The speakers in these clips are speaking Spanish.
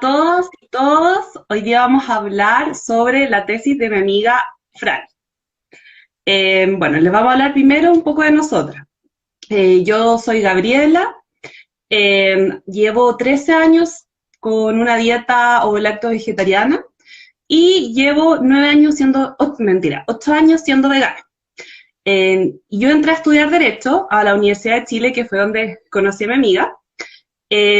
todos y todos. Hoy día vamos a hablar sobre la tesis de mi amiga Fran. Bueno, les vamos a hablar primero un poco de nosotras. Yo soy Gabriela, llevo 13 años con una dieta o lacto vegetariana y llevo 9 años siendo, mentira, 8 años siendo vegana. Yo entré a estudiar Derecho a la Universidad de Chile, que fue donde conocí a mi amiga.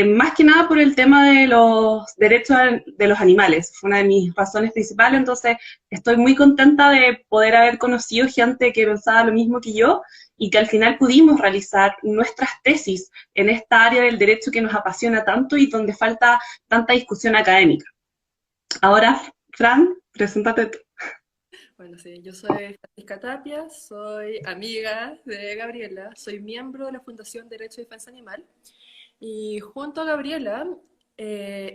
Más que nada por el tema de los derechos de los animales, fue una de mis razones principales, entonces estoy muy contenta de poder haber conocido gente que pensaba lo mismo que yo y que al final pudimos realizar nuestras tesis en esta área del derecho que nos apasiona tanto y donde falta tanta discusión académica. Ahora, Fran, preséntate tú. Bueno, sí, yo soy Francisca Tapia, soy amiga de Gabriela, soy miembro de la Fundación Derecho y Defensa Animal y junto a Gabriela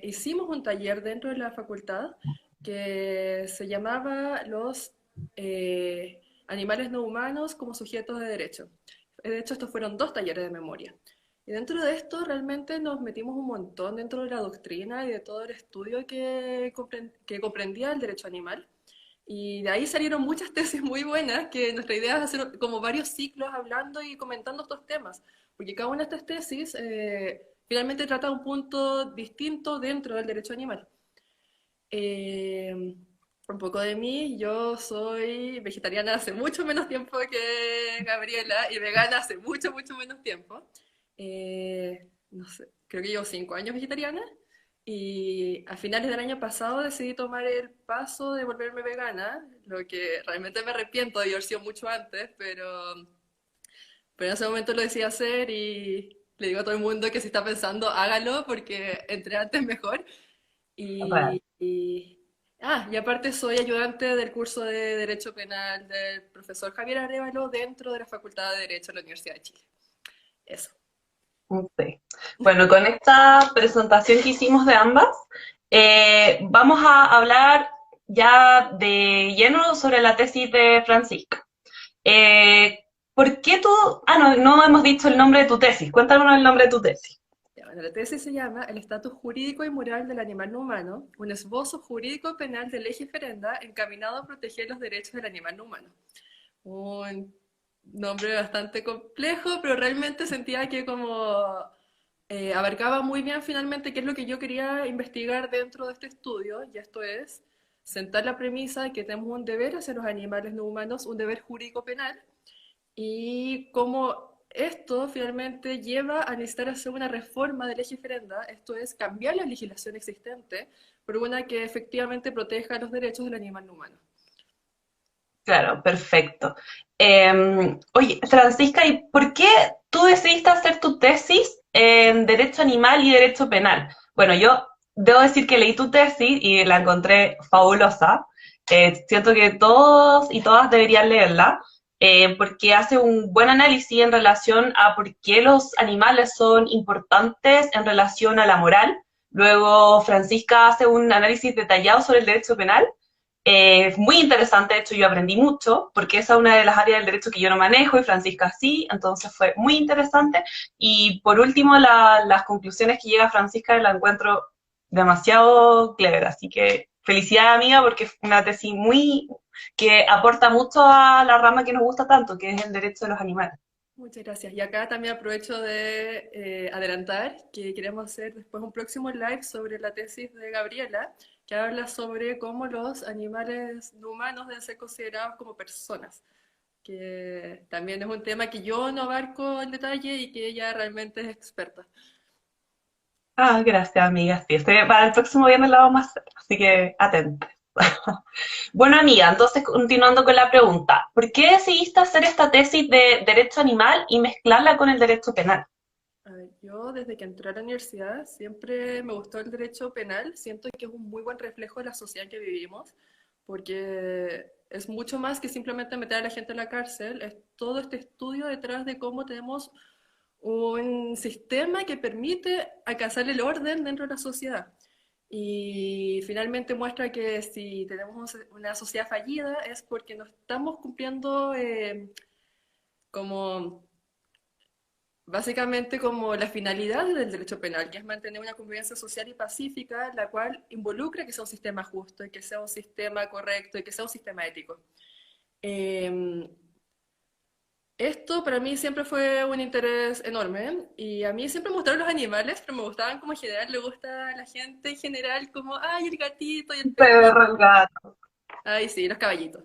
hicimos un taller dentro de la facultad que se llamaba Los animales no humanos como sujetos de derecho. De hecho, estos fueron dos talleres de memoria. Y dentro de esto realmente nos metimos un montón dentro de la doctrina y de todo el estudio que comprendía el derecho animal. Y de ahí salieron muchas tesis muy buenas, que nuestra idea es hacer como varios ciclos hablando y comentando estos temas, porque cada una de estas tesis finalmente trata un punto distinto dentro del derecho animal. Eh, un poco de mí, yo soy vegetariana hace mucho menos tiempo que Gabriela y vegana hace mucho, mucho menos tiempo. No sé, creo que llevo 5 años vegetariana y a finales del año pasado decidí tomar el paso de volverme vegana, lo que realmente me arrepiento de haber sido mucho antes, pero en ese momento lo decidí hacer y le digo a todo el mundo que si está pensando, hágalo porque entre antes mejor. Real. Y aparte soy ayudante del curso de Derecho Penal del profesor Javier Arévalo dentro de la Facultad de Derecho de la Universidad de Chile. Eso. Sí. Bueno, con esta presentación que hicimos de ambas, vamos a hablar ya de lleno sobre la tesis de Francisca. ¿Por qué tú? Ah, no, no hemos dicho el nombre de tu tesis. Cuéntanos el nombre de tu tesis. Ya, bueno, la tesis se llama El estatus jurídico y moral del animal no humano, un esbozo jurídico penal de ley ferenda encaminado a proteger los derechos del animal no humano. Un nombre bastante complejo, pero realmente sentía que como abarcaba muy bien finalmente qué es lo que yo quería investigar dentro de este estudio, y esto es sentar la premisa de que tenemos un deber hacia los animales no humanos, un deber jurídico penal, y cómo esto finalmente lleva a necesitar hacer una reforma de ley ferenda, esto es cambiar la legislación existente por una que efectivamente proteja los derechos del animal no humano. Claro, perfecto. Oye, Francisca, ¿y por qué tú decidiste hacer tu tesis en Derecho Animal y Derecho Penal? Bueno, yo debo decir que leí tu tesis y la encontré fabulosa. Siento que todos y todas deberían leerla, porque hace un buen análisis en relación a por qué los animales son importantes en relación a la moral. Luego, Francisca hace un análisis detallado sobre el derecho penal, muy interesante. De hecho yo aprendí mucho, porque esa es una de las áreas del derecho que yo no manejo y Francisca sí, entonces fue muy interesante. Y por último, las conclusiones que llega Francisca la encuentro demasiado clever, así que felicidades amiga, porque es una tesis muy que aporta mucho a la rama que nos gusta tanto, que es el derecho de los animales. Muchas gracias. Y acá también aprovecho de adelantar que queremos hacer después un próximo live sobre la tesis de Gabriela, que habla sobre cómo los animales no humanos deben ser considerados como personas, que también es un tema que yo no abarco en detalle y que ella realmente es experta. Ah, gracias amiga, sí, para el próximo viernes la vamos a hacer, así que atenta. Bueno, amiga, entonces continuando con la pregunta, ¿por qué decidiste hacer esta tesis de derecho animal y mezclarla con el derecho penal? A ver, yo desde que entré a la universidad siempre me gustó el derecho penal, siento que es un muy buen reflejo de la sociedad en que vivimos, porque es mucho más que simplemente meter a la gente en la cárcel, es todo este estudio detrás de cómo tenemos un sistema que permite alcanzar el orden dentro de la sociedad. Y finalmente muestra que si tenemos una sociedad fallida es porque no estamos cumpliendo como básicamente como la finalidad del derecho penal, que es mantener una convivencia social y pacífica, la cual involucra que sea un sistema justo y que sea un sistema correcto y que sea un sistema ético. Eh, Esto para mí siempre fue un interés enorme y a mí siempre me gustaron los animales, pero me gustaban como en general, le gusta a la gente en general como, ay, el gatito y el perrito, Perro, el gato. ay, sí, los caballitos.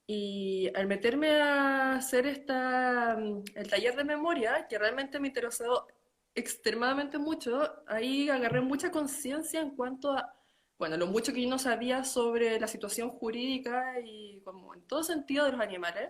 Y al meterme a hacer el taller de memoria, que realmente me interesó extremadamente mucho, ahí agarré mucha conciencia en cuanto a, bueno, lo mucho que yo no sabía sobre la situación jurídica y como en todo sentido de los animales.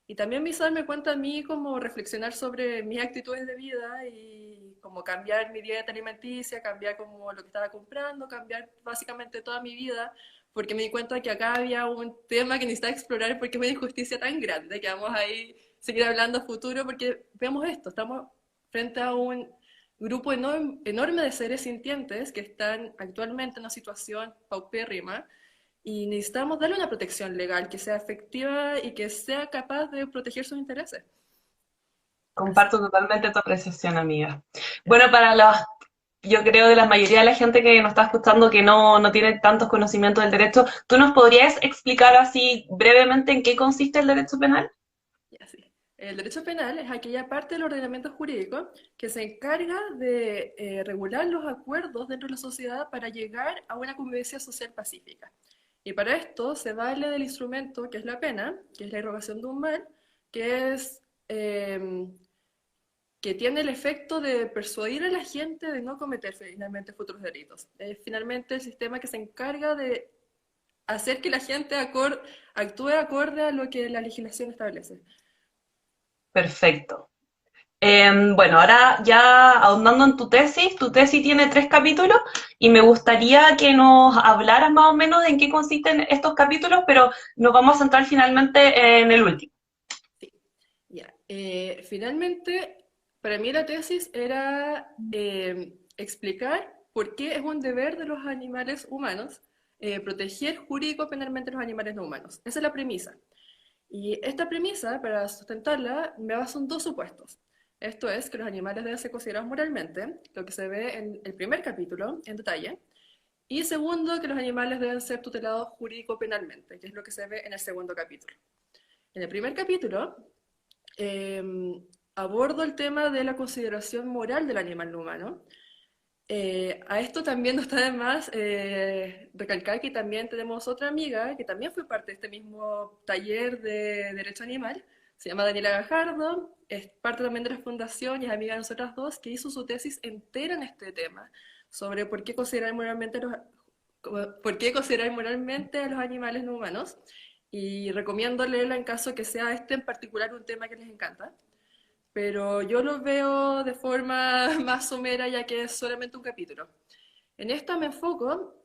Y también me hizo darme cuenta a mí como reflexionar sobre mis actitudes de vida y como cambiar mi dieta alimenticia, cambiar como lo que estaba comprando, cambiar básicamente toda mi vida porque me di cuenta que acá había un tema que necesitaba explorar porque es una injusticia tan grande que vamos a ir seguir hablando a futuro porque vemos esto, estamos frente a un grupo enorme de seres sintientes que están actualmente en una situación paupérrima y necesitamos darle una protección legal que sea efectiva y que sea capaz de proteger sus intereses. Así Comparto totalmente tu apreciación, amiga. Bueno, para los, yo creo de la mayoría de la gente que nos está escuchando que no tiene tantos conocimientos del derecho, ¿tú nos podrías explicar así brevemente en qué consiste el derecho penal? y así. El derecho penal es aquella parte del ordenamiento jurídico que se encarga de regular los acuerdos dentro de la sociedad para llegar a una convivencia social pacífica. Y para esto se vale del instrumento que es la pena, que es la irrogación de un mal, que es que tiene el efecto de persuadir a la gente de no cometer finalmente futuros delitos. Es finalmente el sistema que se encarga de hacer que la gente actúe acorde a lo que la legislación establece. Perfecto. Bueno, ahora ya ahondando en tu tesis tiene 3 capítulos y me gustaría que nos hablaras más o menos de en qué consisten estos capítulos, pero nos vamos a centrar finalmente en el último. Sí, ya. Finalmente, para mí la tesis era explicar por qué es un deber de los animales humanos proteger jurídico penalmente a los animales no humanos. Esa es la premisa. Y esta premisa, para sustentarla, me baso en dos supuestos. Esto es que los animales deben ser considerados moralmente, lo que se ve en el primer capítulo en detalle. Y segundo, que los animales deben ser tutelados jurídico-penalmente, que es lo que se ve en el segundo capítulo. En el primer capítulo eh, abordo el tema de la consideración moral del animal no humano. A esto también no está de más recalcar que también tenemos otra amiga que también fue parte de este mismo taller de Derecho Animal, se llama Daniela Gajardo, es parte también de la fundación y es amiga de nosotras dos, que hizo su tesis entera en este tema, sobre por qué considerar moralmente a los animales no humanos, y recomiendo leerla en caso que sea este en particular un tema que les encanta pero yo lo veo de forma más somera ya que es solamente un capítulo. En esta me enfoco,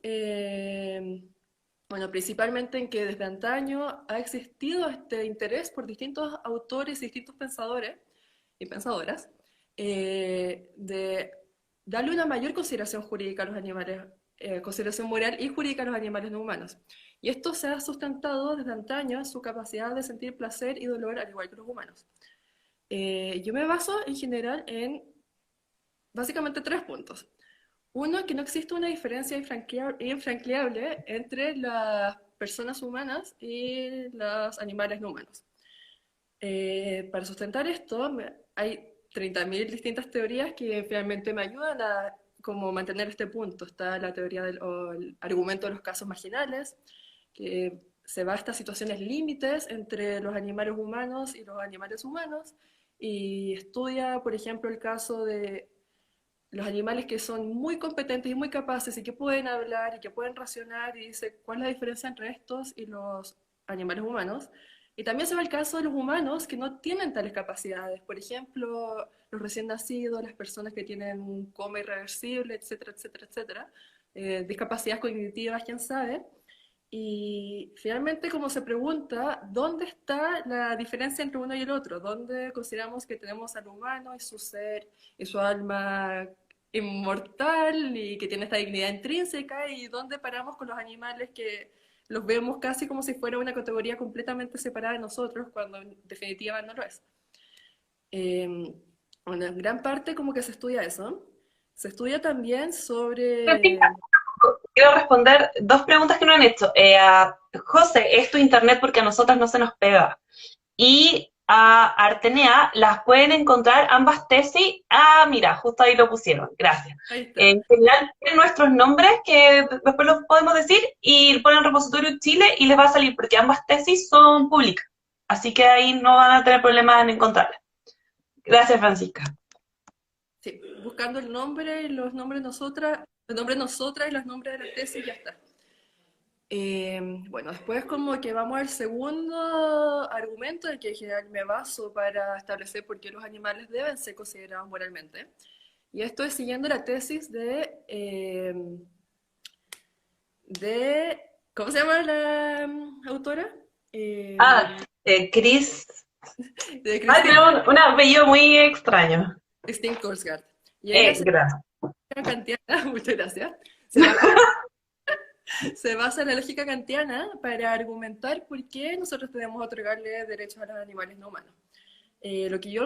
bueno, principalmente en que desde antaño ha existido este interés por distintos autores y distintos pensadores y pensadoras de darle una mayor consideración jurídica a los animales, consideración moral y jurídica a los animales no humanos. Y esto se ha sustentado desde antaño en su capacidad de sentir placer y dolor al igual que los humanos. Yo me baso en general en básicamente 3 puntos. Uno, que no existe una diferencia infranqueable entre las personas humanas y los animales no humanos. Para sustentar esto, hay 30.000 distintas teorías que finalmente me ayudan a como mantener este punto. Está la teoría o el argumento de los casos marginales, que se va a estas situaciones límites entre los animales humanos y los animales humanos, y estudia, por ejemplo, el caso de los animales que son muy competentes y muy capaces y que pueden hablar y que pueden racionar y dice cuál es la diferencia entre estos y los animales humanos. Y también se ve el caso de los humanos que no tienen tales capacidades, por ejemplo, los recién nacidos, las personas que tienen un coma irreversible, etcétera, etcétera, etcétera, discapacidades cognitivas, quién sabe. Y finalmente, como se pregunta, ¿dónde está la diferencia entre uno y el otro? ¿Dónde consideramos que tenemos al humano y su ser y su alma inmortal y que tiene esta dignidad intrínseca? ¿Y dónde paramos con los animales que los vemos casi como si fuera una categoría completamente separada de nosotros, cuando en definitiva no lo es? Eh, Bueno, en gran parte como que se estudia eso. Se estudia también Francisca, sobre... quiero responder dos preguntas que no han hecho. A José, ¿es tu internet porque a nosotras no se nos pega? Y a Artenea las pueden encontrar ambas tesis. Ah, mira, justo ahí lo pusieron. Gracias. Ahí está. En general, tienen nuestros nombres que después los podemos decir y ponen repositorio Chile y les va a salir porque ambas tesis son públicas. Así que ahí no van a tener problemas en encontrarlas. Gracias, Francisca. Sí, buscando el nombre y los nombres nosotras, los nombres nosotras y los nombres de las tesis, ya está. Bueno, después como que vamos al segundo argumento en que en general me baso para establecer por qué los animales deben ser considerados moralmente. Y esto es siguiendo la tesis de ¿cómo se llama la autora? Ah, Chris. De Ah, Christine, tiene un apellido muy extraño. Christine Korsgaard. Y ella se Gracias. kantiana, muchas gracias, se basa, se basa en la lógica kantiana para argumentar por qué nosotros debemos otorgarle derechos a los animales no humanos. Lo que yo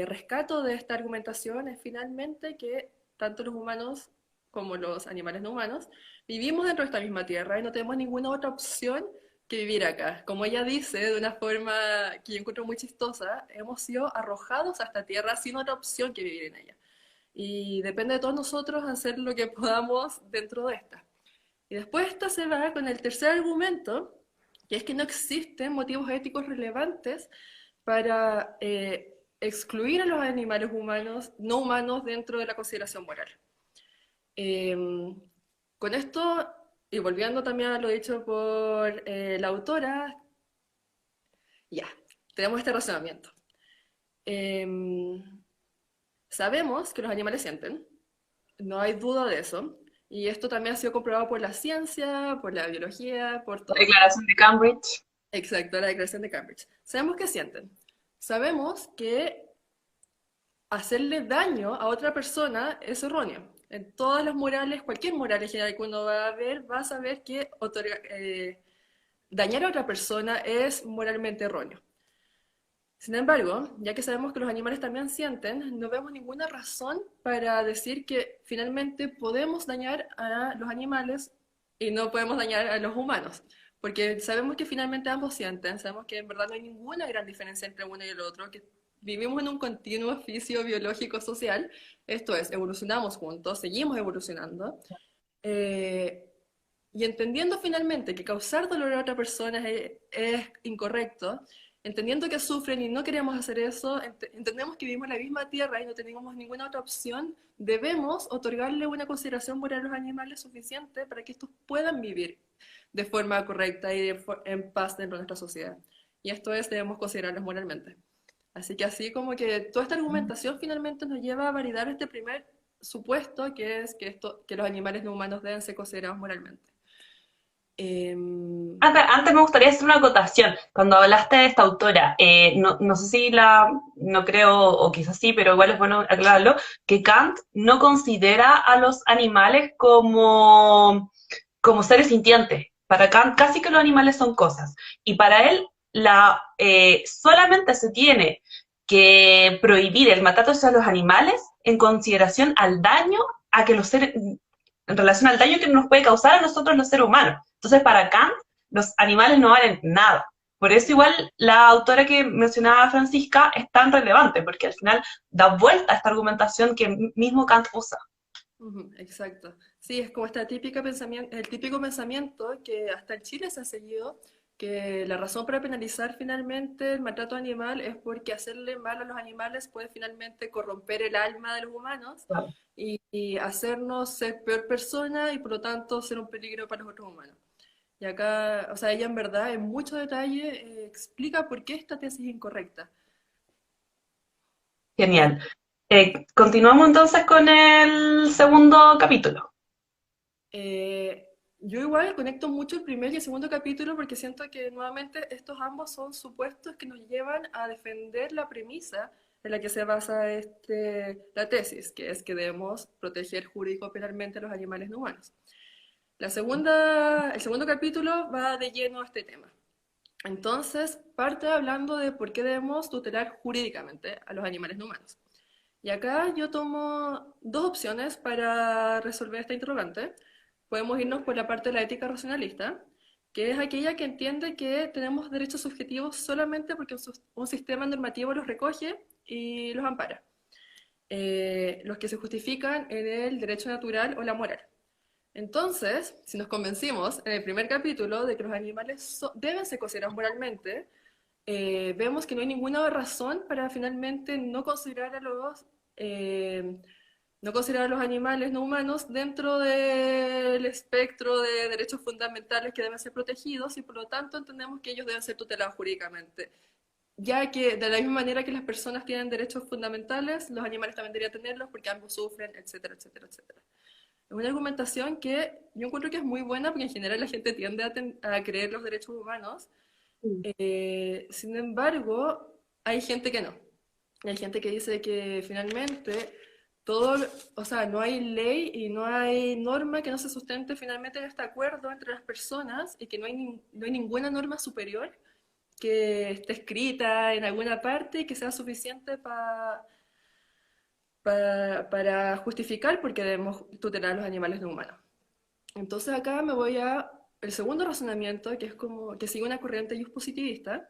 rescato de esta argumentación es finalmente que tanto los humanos como los animales no humanos vivimos dentro de esta misma tierra y no tenemos ninguna otra opción que vivir acá. Como ella dice, de una forma que yo encuentro muy chistosa, hemos sido arrojados a esta tierra sin otra opción que vivir en ella. Y depende de todos nosotros hacer lo que podamos dentro de esta. Y después esta se va con el tercer argumento, que es que no existen motivos éticos relevantes para excluir a los animales humanos, no humanos, dentro de la consideración moral. Eh, con esto, y volviendo también a lo dicho por la autora, ya, tenemos este razonamiento. Eh, Sabemos que los animales sienten, no hay duda de eso, y esto también ha sido comprobado por la ciencia, por la biología, por La todo. declaración de Cambridge. Exacto, la declaración de Cambridge. Sabemos que sienten. Sabemos que hacerle daño a otra persona es erróneo. En todas las morales, cualquier moral en general que uno va a ver, va a saber que dañar a otra persona es moralmente erróneo. Sin embargo, ya que sabemos que los animales también sienten, no vemos ninguna razón para decir que finalmente podemos dañar a los animales y no podemos dañar a los humanos. Porque sabemos que finalmente ambos sienten, sabemos que en verdad no hay ninguna gran diferencia entre uno y el otro, que vivimos en un continuo oficio biológico social, esto es, evolucionamos juntos, seguimos evolucionando, eh, y entendiendo finalmente que causar dolor a otra persona es incorrecto, entendiendo que sufren y no queremos hacer eso, entendemos que vivimos en la misma tierra y no tenemos ninguna otra opción, debemos otorgarle una consideración moral a los animales suficiente para que estos puedan vivir de forma correcta y en paz dentro de nuestra sociedad. Y esto es, debemos considerarlos moralmente. Así que así como que toda esta argumentación finalmente nos lleva a validar este primer supuesto, que es que los animales no humanos deben ser considerados moralmente. Em, Antes me gustaría hacer una acotación. Cuando hablaste de esta autora, no sé si no creo, o quizás sí, pero igual es bueno aclararlo, que Kant no considera a los animales como seres sintientes. Para Kant casi que los animales son cosas. Y para él solamente se tiene que prohibir el maltrato hacia los animales en consideración al daño a que los seres, en relación al daño que nos puede causar a nosotros los seres humanos. Entonces, para Kant, los animales no valen nada. Por eso igual la autora que mencionaba Francisca es tan relevante, porque al final da vuelta a esta argumentación que mismo Kant usa. exacto. Sí, es como esta típica pensamiento, el típico pensamiento que hasta en Chile se ha seguido, que la razón para penalizar finalmente el maltrato animal es porque hacerle mal a los animales puede finalmente corromper el alma de los humanos Claro. y hacernos ser peor persona y por lo tanto ser un peligro para los otros humanos. Y acá, o sea, ella en verdad en mucho detalle explica por qué esta tesis es incorrecta. Y Genial. Continuamos entonces con el segundo capítulo. Eh, yo igual conecto mucho el primer y el segundo capítulo porque siento que nuevamente estos ambos son supuestos que nos llevan a defender la premisa en la que se basa la tesis, que es que debemos proteger jurídico-penalmente a los animales no humanos. El segundo capítulo va de lleno a este tema. Entonces, parte hablando de por qué debemos tutelar jurídicamente a los animales no humanos. Y acá yo tomo dos opciones para resolver esta interrogante. Podemos irnos por la parte de la ética racionalista, que es aquella que entiende que tenemos derechos subjetivos solamente porque un sistema normativo los recoge y los ampara, los que se justifican en el derecho natural o la moral. Entonces, si nos convencimos en el primer capítulo de que los animales deben ser considerados moralmente, vemos que no hay ninguna razón para finalmente eh, no considerar a los animales no humanos dentro del espectro de derechos fundamentales que deben ser protegidos y por lo tanto entendemos que ellos deben ser tutelados jurídicamente. Ya que de la misma manera que las personas tienen derechos fundamentales, los animales también deberían tenerlos porque ambos sufren, etcétera, etcétera, etcétera. Es una argumentación que yo encuentro que es muy buena porque en general la gente tiende a creer los derechos humanos. Sin embargo, hay gente que no. Hay gente que dice que finalmente todo, o sea, no hay ley y no hay norma que no se sustente finalmente en este acuerdo entre las personas y que no hay ninguna norma superior que esté escrita en alguna parte y que sea suficiente para justificar por qué debemos tutelar a los animales no humanos. Entonces acá me voy a el segundo razonamiento, que es como que sigue una corriente positivista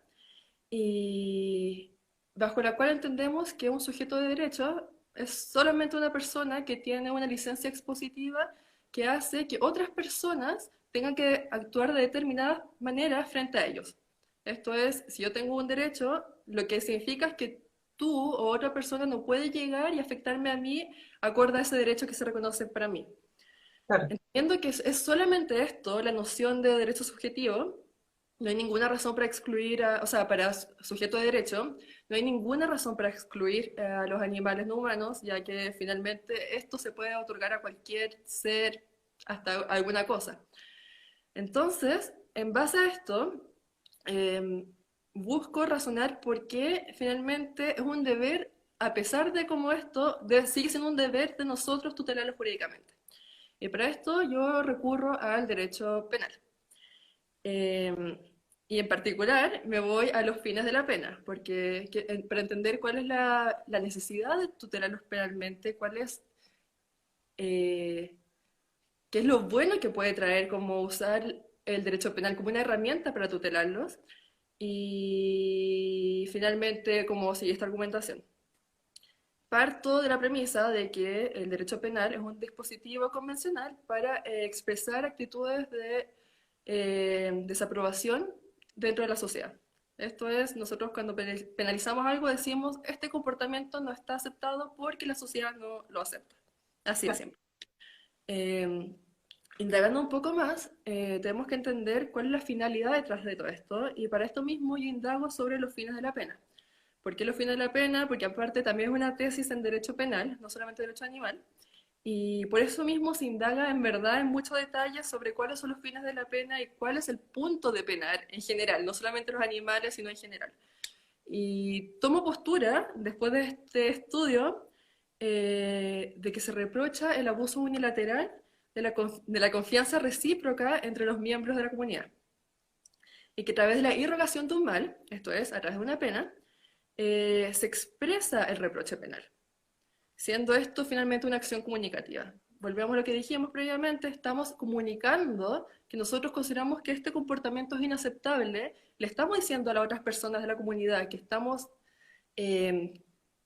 y bajo la cual entendemos que un sujeto de derecho es solamente una persona que tiene una licencia expositiva que hace que otras personas tengan que actuar de determinada manera frente a ellos. Esto es, si yo tengo un derecho, lo que significa es que tú o otra persona no puede llegar y afectarme a mí acorde a ese derecho que se reconoce para mí. Claro. Entiendo que es solamente esto, la noción de derecho subjetivo. No hay ninguna razón para excluir, o sea, para sujeto de derecho, no hay ninguna razón para excluir a los animales no humanos, ya que finalmente esto se puede otorgar a cualquier ser, hasta alguna cosa. Entonces, en base a esto, eh, busco razonar por qué finalmente es un deber, a pesar de cómo esto sigue siendo un deber de nosotros tutelarlo jurídicamente. Y para esto yo recurro al derecho penal. Eh, y en particular me voy a los fines de la pena, porque para entender cuál es la necesidad de tutelarlos penalmente, eh, qué es lo bueno que puede traer como usar el derecho penal como una herramienta para tutelarlos, y finalmente cómo sigue esta argumentación. Parto de la premisa de que el derecho penal es un dispositivo convencional para expresar actitudes de desaprobación dentro de la sociedad. Esto es, nosotros cuando penalizamos algo decimos, este comportamiento no está aceptado porque la sociedad no lo acepta. Así de siempre. Eh, Indagando un poco más, tenemos que entender cuál es la finalidad detrás de todo esto y para esto mismo yo indago sobre los fines de la pena. ¿Por qué los fines de la pena? Porque aparte también es una tesis en derecho penal, no solamente derecho animal, y por eso mismo se indaga en verdad en mucho detalle sobre cuáles son los fines de la pena y cuál es el punto de penar en general, no solamente los animales, sino en general. Y tomo postura, después de este estudio, de que se reprocha el abuso unilateral de la confianza recíproca entre los miembros de la comunidad. Y que a través de la irrogación de un mal, esto es, a través de una pena, se expresa el reproche penal, siendo esto finalmente una acción comunicativa. Volvemos a lo que dijimos previamente, estamos comunicando que nosotros consideramos que este comportamiento es inaceptable, le estamos diciendo a las otras personas de la comunidad que estamos eh,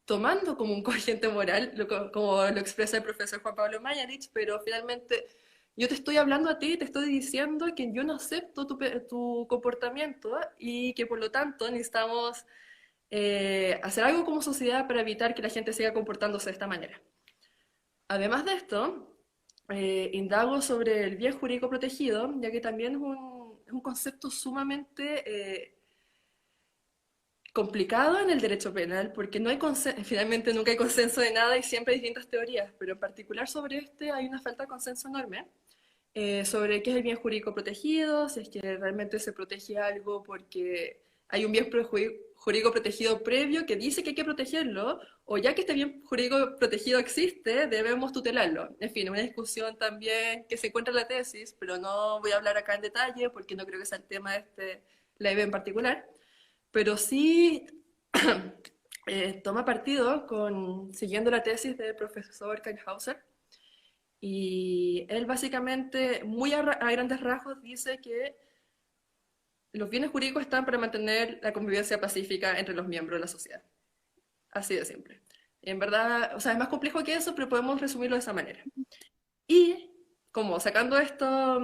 tomando como un corriente moral, como lo expresa el profesor Juan Pablo Mayarich, pero finalmente yo te estoy hablando a ti, te estoy diciendo que yo no acepto tu comportamiento y que por lo tanto necesitamos hacer algo como sociedad para evitar que la gente siga comportándose de esta manera. Además de esto, indago sobre el bien jurídico protegido, ya que también es un concepto sumamente complicado en el derecho penal, porque no hay finalmente nunca hay consenso de nada y siempre hay distintas teorías, pero en particular sobre este hay una falta de consenso enorme sobre qué es el bien jurídico protegido, si es que realmente se protege algo porque hay un bien jurídico protegido previo que dice que hay que protegerlo, o ya que este bien jurídico protegido existe, debemos tutelarlo. En fin, una discusión también que se encuentra en la tesis, pero no voy a hablar acá en detalle porque no creo que sea el tema la IB en particular, pero sí toma partido siguiendo la tesis del profesor Kalhauser, y él básicamente, muy a grandes rasgos, dice que los bienes jurídicos están para mantener la convivencia pacífica entre los miembros de la sociedad. Así de simple. En verdad, o sea, es más complejo que eso, pero podemos resumirlo de esa manera. Y como sacando esta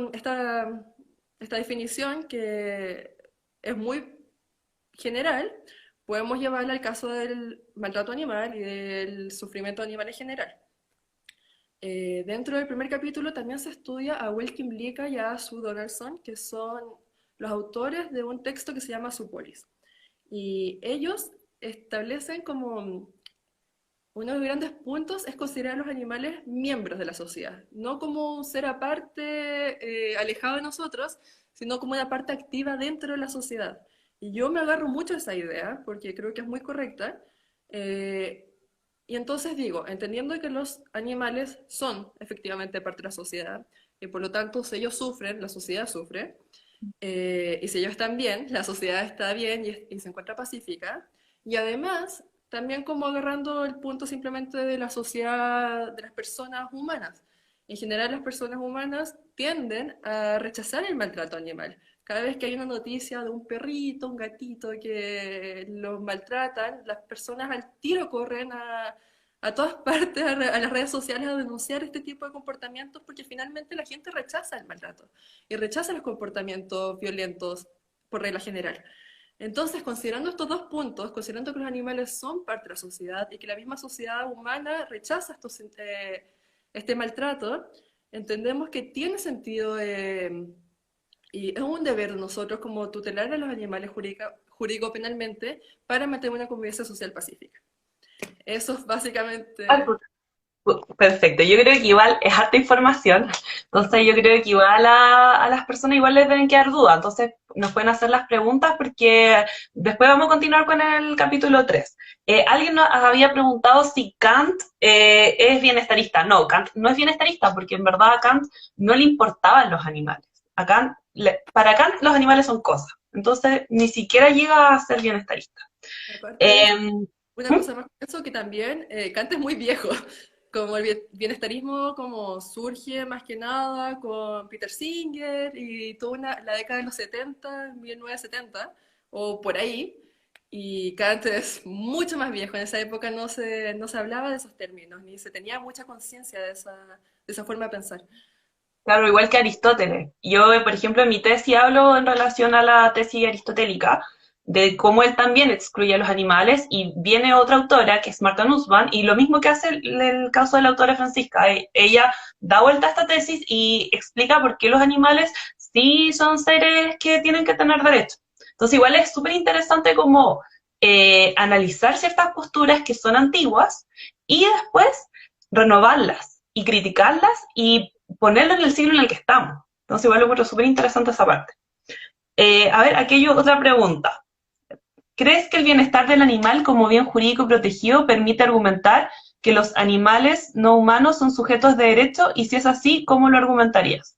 definición que es muy general, podemos llevarla al caso del maltrato animal y del sufrimiento animal en general. Dentro del primer capítulo también se estudia a Will Kimlicka y a Sue Donaldson, que son los autores de un texto que se llama Zoopolis. Y ellos establecen como uno de los grandes puntos es considerar a los animales miembros de la sociedad, no como un ser aparte, alejado de nosotros, sino como una parte activa dentro de la sociedad. Y yo me agarro mucho a esa idea, porque creo que es muy correcta. eh, y entonces digo, entendiendo que los animales son efectivamente parte de la sociedad, y por lo tanto si ellos sufren, la sociedad sufre, y si ellos están bien, la sociedad está bien y se encuentra pacífica. Y además, también como agarrando el punto simplemente de la sociedad, de las personas humanas. En general, las personas humanas tienden a rechazar el maltrato animal. Cada vez que hay una noticia de un perrito, un gatito que los maltratan, las personas al tiro corren a todas partes, a las redes sociales a denunciar este tipo de comportamientos porque finalmente la gente rechaza el maltrato y rechaza los comportamientos violentos por regla general. Entonces, considerando estos dos puntos, considerando que los animales son parte de la sociedad y que la misma sociedad humana rechaza este maltrato, entendemos que tiene sentido y es un deber de nosotros como tutelar a los animales jurídico-penalmente para mantener una convivencia social pacífica. Eso es Ah, básicamente... perfecto, yo creo que igual es harta información, entonces yo creo que igual a las personas igual les deben quedar dudas, entonces nos pueden hacer las preguntas porque después vamos a continuar con el capítulo 3. Alguien nos había preguntado si Kant es bienestarista. No, Kant no es bienestarista porque en verdad a Kant no le importaban los animales. Para Kant los animales son cosas, entonces ni siquiera llega a ser bienestarista. Aparte de eso, Eh, una cosa más que eso, que también Kant es muy viejo, como el bienestarismo como surge más que nada con Peter Singer y toda la década de los 70, 1970, o por ahí, y Kant es mucho más viejo, en esa época no se hablaba de esos términos, ni se tenía mucha conciencia de esa forma de pensar. Claro, igual que Aristóteles. Yo, por ejemplo, en mi tesis hablo en relación a la tesis aristotélica, de cómo él también excluye a los animales, y viene otra autora, que es Marta Nussbaum, y lo mismo que hace el caso de la autora Francisca. Ella da vuelta a esta tesis y explica por qué los animales sí son seres que tienen que tener derechos. Entonces, igual es súper interesante como analizar ciertas posturas que son antiguas y después renovarlas y criticarlas y ponerlo en el siglo en el que estamos. Entonces, igual lo encuentro súper interesante esa parte. A ver, aquí hay otra pregunta. ¿Crees que el bienestar del animal como bien jurídico protegido permite argumentar que los animales no humanos son sujetos de derecho? Y si es así, ¿cómo lo argumentarías?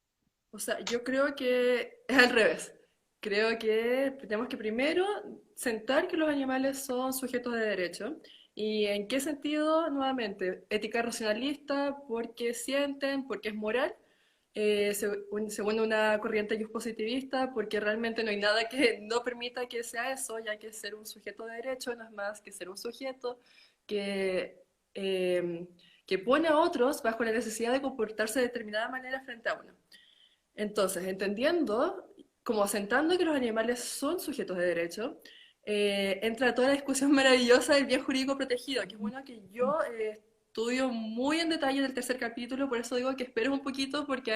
O sea, yo creo que es al revés. Creo que tenemos que primero sentar que los animales son sujetos de derecho. ¿Y en qué sentido? Nuevamente, ética racionalista, porque sienten, porque es moral, según una corriente positivista, porque realmente no hay nada que no permita que sea eso, ya que ser un sujeto de derecho no es más que ser un sujeto que, eh, que pone a otros bajo la necesidad de comportarse de determinada manera frente a uno. Entonces, entendiendo, como asentando que los animales son sujetos de derecho, entra toda la discusión maravillosa del bien jurídico protegido, que es uno que yo estudio muy en detalle en el tercer capítulo, por eso digo que esperes un poquito, porque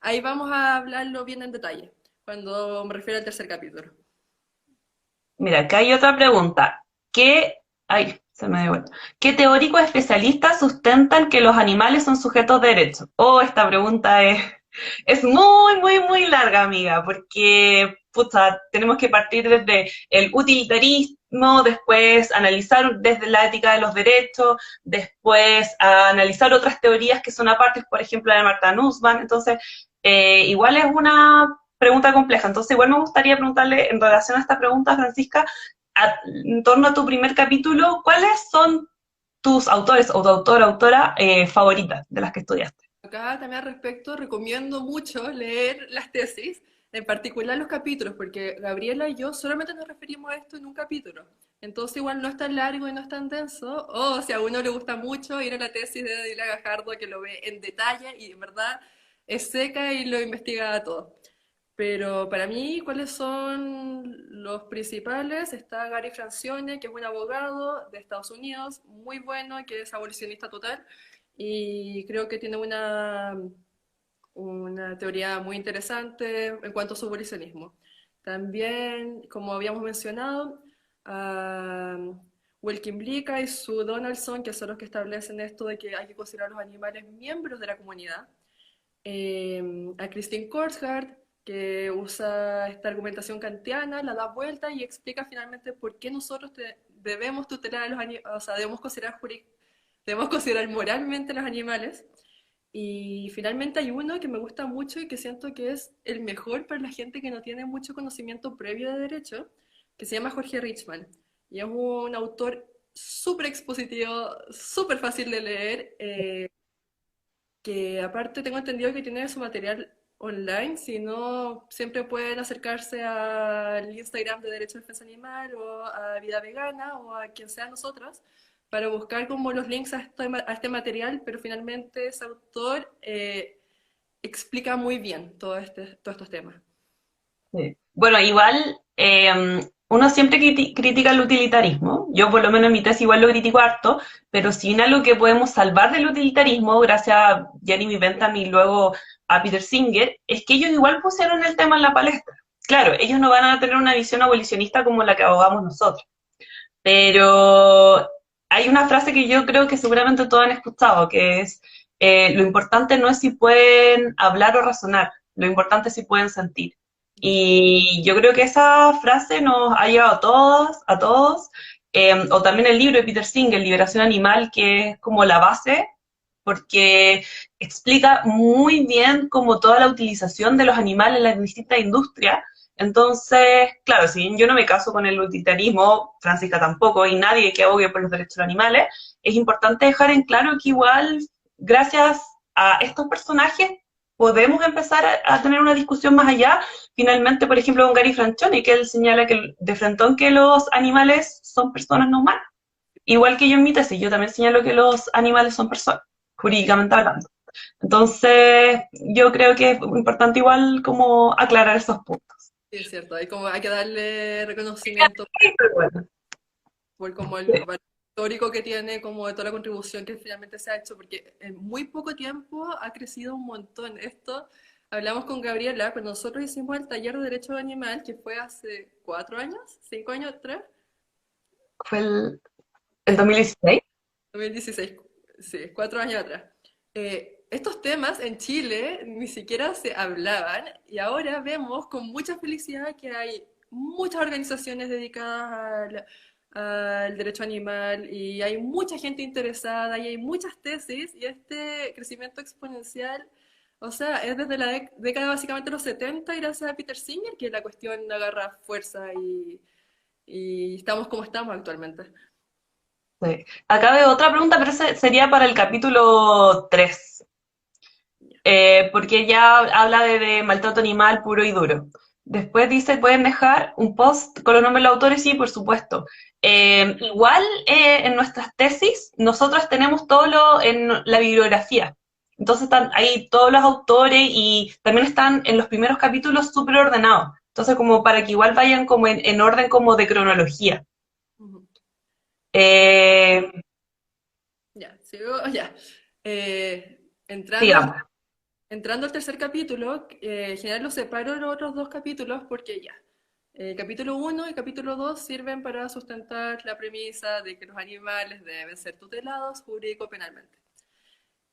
ahí vamos a hablarlo bien en detalle, cuando me refiero al tercer capítulo. Mira, acá hay otra pregunta. Ay, se me dio vuelta. ¿Qué teóricos especialistas sustentan que los animales son sujetos de derecho? Oh, esta pregunta es muy, muy, muy larga, amiga, porque pucha, tenemos que partir desde el utilitarismo, después analizar desde la ética de los derechos, después analizar otras teorías que son aparte, por ejemplo, la de Marta Nussbaum. Entonces, igual es una pregunta compleja. Entonces, igual me gustaría preguntarle en relación a esta pregunta, Francisca, en torno a tu primer capítulo, ¿cuáles son tus autores o tu autora favorita de las que estudiaste? Acá también al respecto recomiendo mucho leer las tesis, en particular los capítulos, porque Gabriela y yo solamente nos referimos a esto en un capítulo. Entonces igual no es tan largo y no es tan denso. O si a uno le gusta mucho ir a la tesis de Dila Gajardo, que lo ve en detalle y en verdad es seca y lo investiga todo. Pero para mí, ¿cuáles son los principales? Está Gary Francione, que es un abogado de Estados Unidos, muy bueno, que es abolicionista total, y creo que tiene una teoría muy interesante en cuanto a su abolicionismo. También, como habíamos mencionado, uh, Wilkin Blika y Sue Donaldson, que son los que establecen esto de que hay que considerar a los animales miembros de la comunidad. A Christine Korsgaard, que usa esta argumentación kantiana, la da vuelta y explica finalmente por qué nosotros debemos tutelar a los animales, o sea, debemos considerar moralmente a los animales. Y finalmente hay uno que me gusta mucho y que siento que es el mejor para la gente que no tiene mucho conocimiento previo de derecho, que se llama Jorge Richman. Y es un autor súper expositivo, súper fácil de leer, que aparte tengo entendido que tiene su material online, si no, siempre pueden acercarse al Instagram de Derecho de Defensa Animal o a Vida Vegana o a quien sea nosotros para buscar como los links a este material, pero finalmente ese autor explica muy bien todos estos temas. Sí. Bueno, igual uno siempre critica el utilitarismo. Yo por lo menos en mi tesis igual lo critico harto, pero si bien algo que podemos salvar del utilitarismo, gracias a Jeremy Bentham y luego a Peter Singer, es que ellos igual pusieron el tema en la palestra. Claro, ellos no van a tener una visión abolicionista como la que abogamos nosotros, pero hay una frase que yo creo que seguramente todos han escuchado, que es, lo importante no es si pueden hablar o razonar, lo importante es si pueden sentir. Y yo creo que esa frase nos ha llevado a todos, o también el libro de Peter Singer, Liberación Animal, que es como la base, porque explica muy bien como toda la utilización de los animales en las distintas industrias. Entonces, claro, si bien yo no me caso con el utilitarismo, Francisca tampoco, y nadie que abogue por los derechos de los animales, es importante dejar en claro que igual, gracias a estos personajes, podemos empezar a tener una discusión más allá. Finalmente, por ejemplo, con Gary Franchoni, que él señala que de frentón que los animales son personas no humanas. Igual que yo en mi tesis, yo también señalo que los animales son personas, jurídicamente hablando. Entonces, yo creo que es importante igual como aclarar esos puntos. Sí, es cierto, hay que darle reconocimiento Bueno, por como sí. el valor histórico que tiene, como de toda la contribución que finalmente se ha hecho, porque en muy poco tiempo ha crecido un montón. Esto hablamos con Gabriela, cuando nosotros hicimos el taller de Derecho Animal, que fue hace 4 años, 5 años atrás, Fue el 2016. 2016, sí, 4 años atrás. Estos temas en Chile ni siquiera se hablaban y ahora vemos con mucha felicidad que hay muchas organizaciones dedicadas al derecho animal y hay mucha gente interesada y hay muchas tesis y este crecimiento exponencial, o sea, es desde la década básicamente de los 70 y gracias a Peter Singer que la cuestión agarra fuerza y estamos como estamos actualmente. Sí. Acá veo otra pregunta, pero ese sería para el capítulo 3, porque ya habla de maltrato animal puro y duro. Después dice, pueden dejar un post con los nombres de los autores, sí, por supuesto. Igual en nuestras tesis, nosotros tenemos todo lo en la bibliografía. Entonces están ahí todos los autores y también están en los primeros capítulos súper ordenados. Entonces como para que igual vayan como en orden como de cronología. Ujú. Eh, Ya, sigo, ya. Eh, entrando, digamos. entrando al tercer capítulo, en general los separo en los otros dos capítulos porque ya. El capítulo 1 y capítulo 2 sirven para sustentar la premisa de que los animales deben ser tutelados jurídico-penalmente.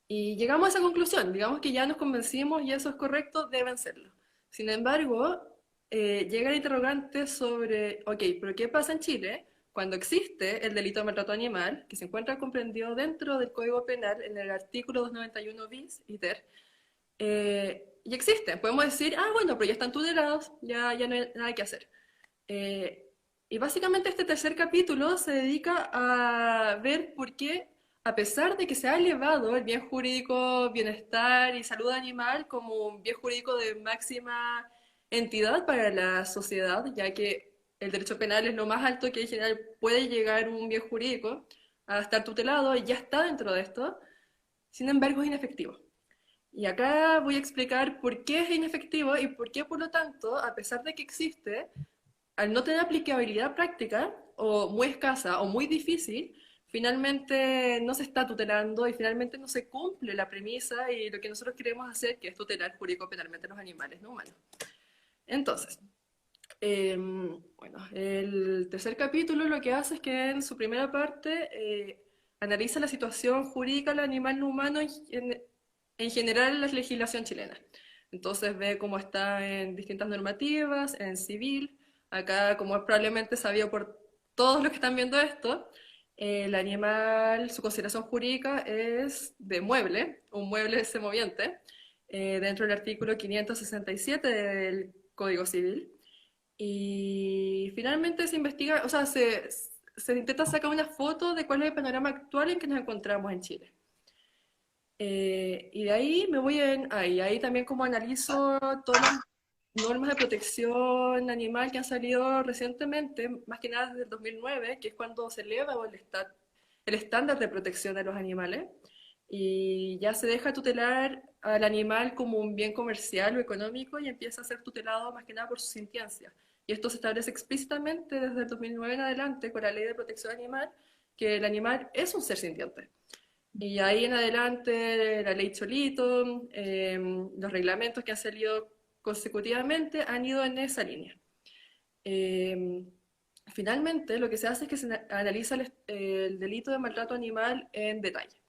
Y llegamos a esa conclusión, digamos que ya nos convencimos y eso es correcto, deben serlo. Sin embargo, llega el interrogante sobre, ok, pero ¿qué pasa en Chile cuando existe el delito de maltrato animal, que se encuentra comprendido dentro del Código Penal en el artículo 291 bis y ter, y existen. Podemos decir, ah, bueno, pero ya están tutelados, ya no hay nada que hacer. Eh, y básicamente este tercer capítulo se dedica a ver por qué, a pesar de que se ha elevado el bien jurídico, bienestar y salud animal como un bien jurídico de máxima entidad para la sociedad, ya que el derecho penal es lo más alto que en general puede llegar un bien jurídico a estar tutelado y ya está dentro de esto, sin embargo es inefectivo. Y acá voy a explicar por qué es inefectivo y por qué, por lo tanto, a pesar de que existe, al no tener aplicabilidad práctica, o muy escasa, o muy difícil, finalmente no se está tutelando y finalmente no se cumple la premisa y lo que nosotros queremos hacer, que es tutelar jurídico-penalmente a los animales no humanos. Entonces, bueno, el tercer capítulo lo que hace es que en su primera parte analiza la situación jurídica del animal no humano en general en la legislación chilena. Entonces ve cómo está en distintas normativas, en civil. Acá, como es probablemente sabido por todos los que están viendo esto, el animal, su consideración jurídica es de mueble, un mueble semoviente, dentro del artículo 567 del Código Civil. Y finalmente se investiga, o sea, se intenta sacar una foto de cuál es el panorama actual en que nos encontramos en Chile. Y de ahí me voy ahí también como analizo todas las normas de protección animal que han salido recientemente, más que nada desde el 2009, que es cuando se eleva el estándar de protección de los animales, y ya se deja tutelar al animal como un bien comercial o económico y empieza a ser tutelado más que nada por su sintiencia. Y esto se establece explícitamente desde el 2009 en adelante con la Ley de Protección Animal, que el animal es un ser sintiente. Y ahí en adelante, la ley Cholito, los reglamentos que han salido consecutivamente han ido en esa línea. Eh, Finalmente, lo que se hace es que se analiza el delito de maltrato animal en detalle.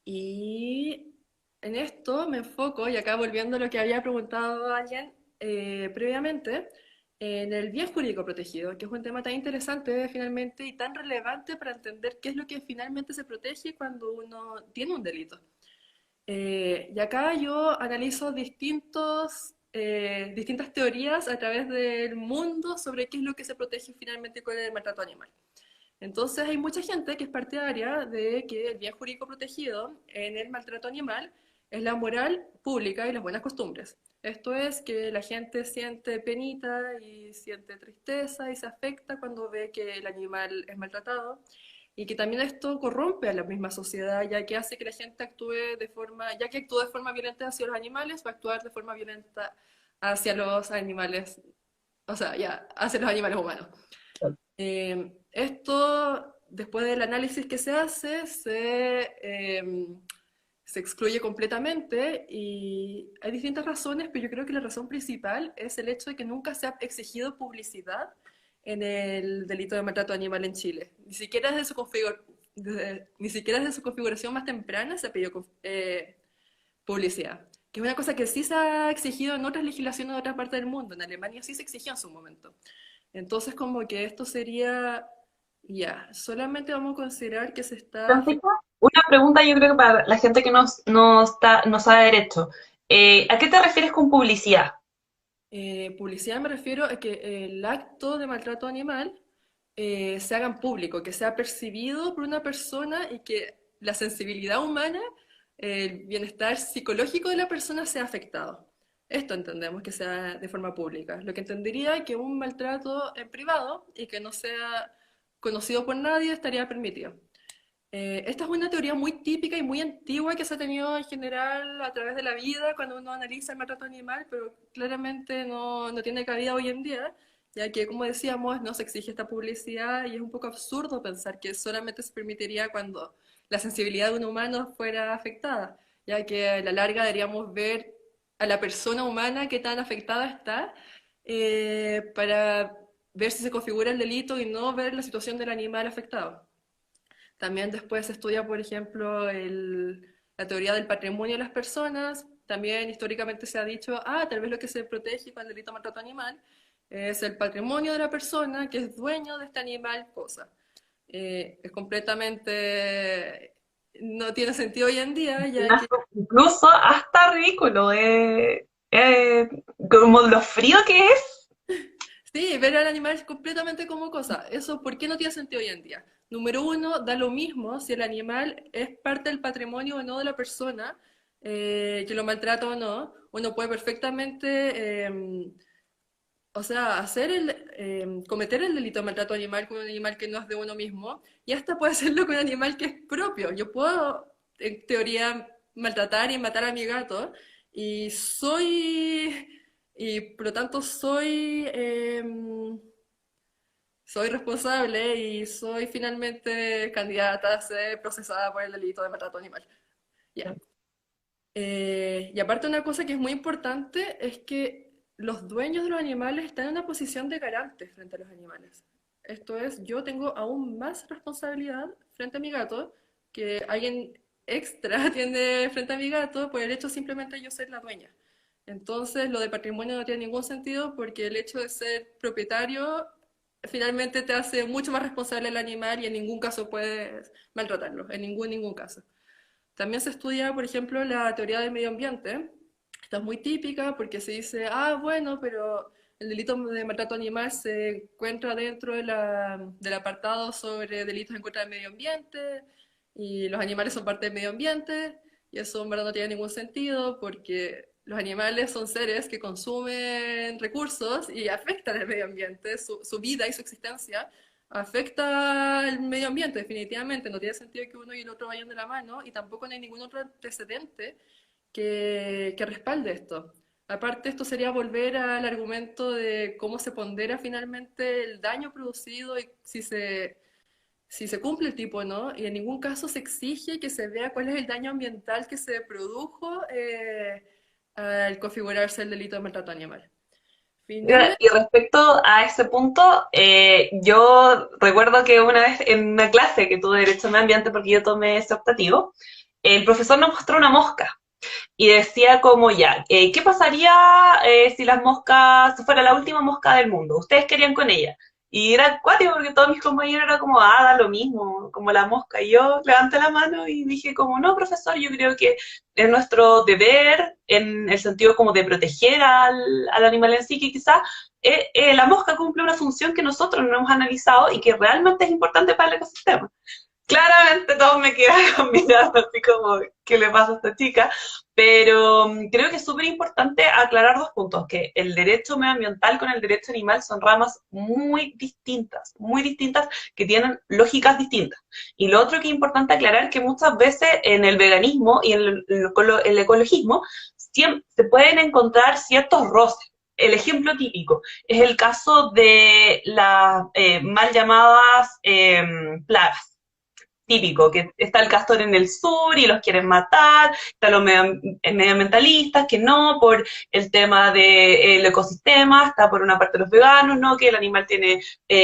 Y en esto me enfoco, y acá volviendo a lo que había preguntado alguien previamente, en el bien jurídico protegido, que es un tema tan interesante finalmente y tan relevante para entender qué es lo que finalmente se protege cuando uno tiene un delito. Y acá yo analizo distintas teorías a través del mundo sobre qué es lo que se protege finalmente con el maltrato animal. Entonces hay mucha gente que es partidaria de que el bien jurídico protegido en el maltrato animal es la moral pública y las buenas costumbres. Esto es que la gente siente penita y siente tristeza y se afecta cuando ve que el animal es maltratado y que también esto corrompe a la misma sociedad, ya que hace que la gente actúe de forma, ya que actúa de forma violenta hacia los animales, va a actuar de forma violenta hacia los animales, o sea, ya, hacia los animales humanos. Esto, después del análisis que se hace, se excluye completamente y hay distintas razones, pero yo creo que la razón principal es el hecho de que nunca se ha exigido publicidad en el delito de maltrato animal en Chile. Ni siquiera desde su configuración más temprana se ha pedido publicidad, que es una cosa que sí se ha exigido en otras legislaciones de otras partes del mundo. En Alemania sí se exigió en su momento. Entonces, como que esto sería, ya, solamente vamos a considerar que se está... Francisco, una pregunta yo creo que para la gente que no sabe derecho. ¿A qué te refieres con publicidad? Publicidad me refiero a que el acto de maltrato animal se haga en público, que sea percibido por una persona y que la sensibilidad humana, el bienestar psicológico de la persona sea afectado. Esto entendemos que sea de forma pública. Lo que entendería que un maltrato en privado y que no sea conocido por nadie estaría permitido. Esta es una teoría muy típica y muy antigua que se ha tenido en general a través de la vida cuando uno analiza el maltrato animal, pero claramente no tiene cabida hoy en día, ya que, como decíamos, no se exige esta publicidad y es un poco absurdo pensar que solamente se permitiría cuando la sensibilidad de un humano fuera afectada, ya que a la larga deberíamos ver a la persona humana qué tan afectada está para ver si se configura el delito y no ver la situación del animal afectado. También después se estudia, por ejemplo, la teoría del patrimonio de las personas. También históricamente se ha dicho, tal vez lo que se protege con el delito de maltrato animal es el patrimonio de la persona que es dueño de este animal, cosa. Es completamente... no tiene sentido hoy en día, ya que... Incluso hasta ridículo. Eh, como lo frío que es. Sí, ver al animal completamente como cosa. Eso, ¿por qué no tiene sentido hoy en día? Número uno, da lo mismo si el animal es parte del patrimonio o no de la persona, que lo maltrata o no. Uno puede perfectamente, o sea, cometer el delito de maltrato animal con un animal que no es de uno mismo, y hasta puede hacerlo con un animal que es propio. Yo puedo, en teoría, maltratar y matar a mi gato, y y por lo tanto soy responsable y soy finalmente candidata a ser procesada por el delito de maltrato animal. Ya. Y aparte una cosa que es muy importante es que los dueños de los animales están en una posición de garante frente a los animales. Esto es, yo tengo aún más responsabilidad frente a mi gato que alguien extra tiene frente a mi gato por el hecho simplemente de yo ser la dueña. Entonces, lo de patrimonio no tiene ningún sentido porque el hecho de ser propietario finalmente te hace mucho más responsable del animal y en ningún caso puedes maltratarlo, en ningún caso. También se estudia, por ejemplo, la teoría del medio ambiente. Esta es muy típica porque se dice, ah, bueno, pero el delito de maltrato animal se encuentra dentro de del apartado sobre delitos en contra del medio ambiente y los animales son parte del medio ambiente y eso en verdad no tiene ningún sentido porque los animales son seres que consumen recursos y afectan el medio ambiente, su vida y su existencia afecta al medio ambiente, definitivamente. No tiene sentido que uno y el otro vayan de la mano y tampoco no hay ningún otro antecedente que respalde esto. Aparte, esto sería volver al argumento de cómo se pondera finalmente el daño producido y si se cumple el tipo o no, y en ningún caso se exige que se vea cuál es el daño ambiental que se produjo al configurarse el delito de maltrato animal. Finalmente, Y respecto a ese punto, yo recuerdo que una vez en una clase que tuve Derecho al Medio Ambiente, porque yo tomé ese optativo, el profesor nos mostró una mosca y decía como ya, ¿qué pasaría si las moscas, si fuera la última mosca del mundo? ¿Ustedes querían con ella? Y era acuático porque todos mis compañeros eran como, ah, da lo mismo, como la mosca. Y yo levanté la mano y dije como, no, profesor, yo creo que es nuestro deber en el sentido como de proteger al animal en sí, que quizás la mosca cumple una función que nosotros no hemos analizado y que realmente es importante para el ecosistema. Claramente todos me quedan mirando así como, ¿qué le pasa a esta chica? Pero creo que es súper importante aclarar dos puntos, que el derecho medioambiental con el derecho animal son ramas muy distintas, que tienen lógicas distintas. Y lo otro que es importante aclarar es que muchas veces en el veganismo y en el ecologismo siempre se pueden encontrar ciertos roces. El ejemplo típico es el caso de las mal llamadas plagas típico, que está el castor en el sur y los quieren matar, están los medioambientalistas que no, por el tema del ecosistema, está por una parte los veganos, no, que el animal tiene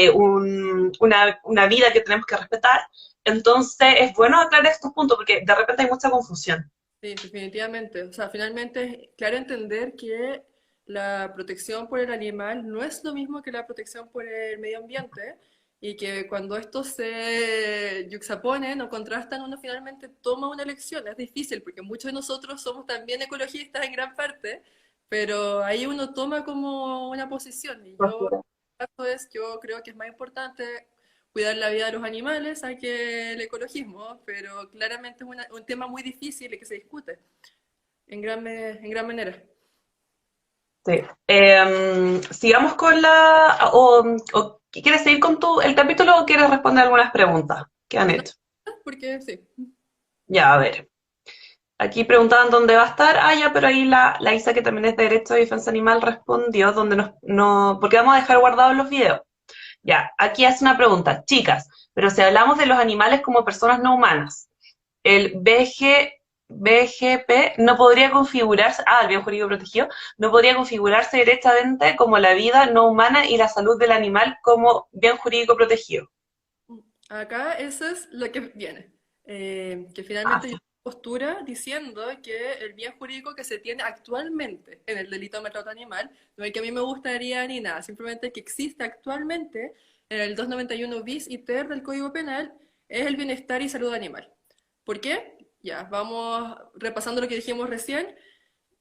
una vida que tenemos que respetar. Entonces es bueno aclarar estos puntos porque de repente hay mucha confusión. sí, definitivamente. O sea, finalmente es claro entender que la protección por el animal no es lo mismo que la protección por el medio ambiente y que cuando estos se yuxtaponen o contrastan, uno finalmente toma una elección. Es difícil porque muchos de nosotros somos también ecologistas en gran parte, pero ahí uno toma como una posición y yo creo que es más importante cuidar la vida de los animales a que el ecologismo, pero claramente es un tema muy difícil y que se discute en gran manera. Sí. Sigamos con o ¿quieres seguir con el capítulo o quieres responder algunas preguntas que han No, hecho? porque sí. Ya, a ver. Aquí preguntaban dónde va a estar. Ah, ya, pero ahí la Isa, que también es de Derecho de Defensa Animal, respondió dónde no, porque vamos a dejar guardados los videos. Ya, aquí hace una pregunta. Chicas, pero si hablamos de los animales como personas no humanas, el BGP no podría configurarse, el bien jurídico protegido, no podría configurarse directamente como la vida no humana y la salud del animal como bien jurídico protegido. Acá eso es lo que viene. Que Ah, finalmente yo postura diciendo que el bien jurídico que se tiene actualmente en el delito de maltrato animal, no es que a mí me gustaría ni nada, simplemente que existe actualmente en el 291 bis y ter del Código Penal es el bienestar y salud animal. ¿Por qué? Ya, vamos repasando lo que dijimos recién.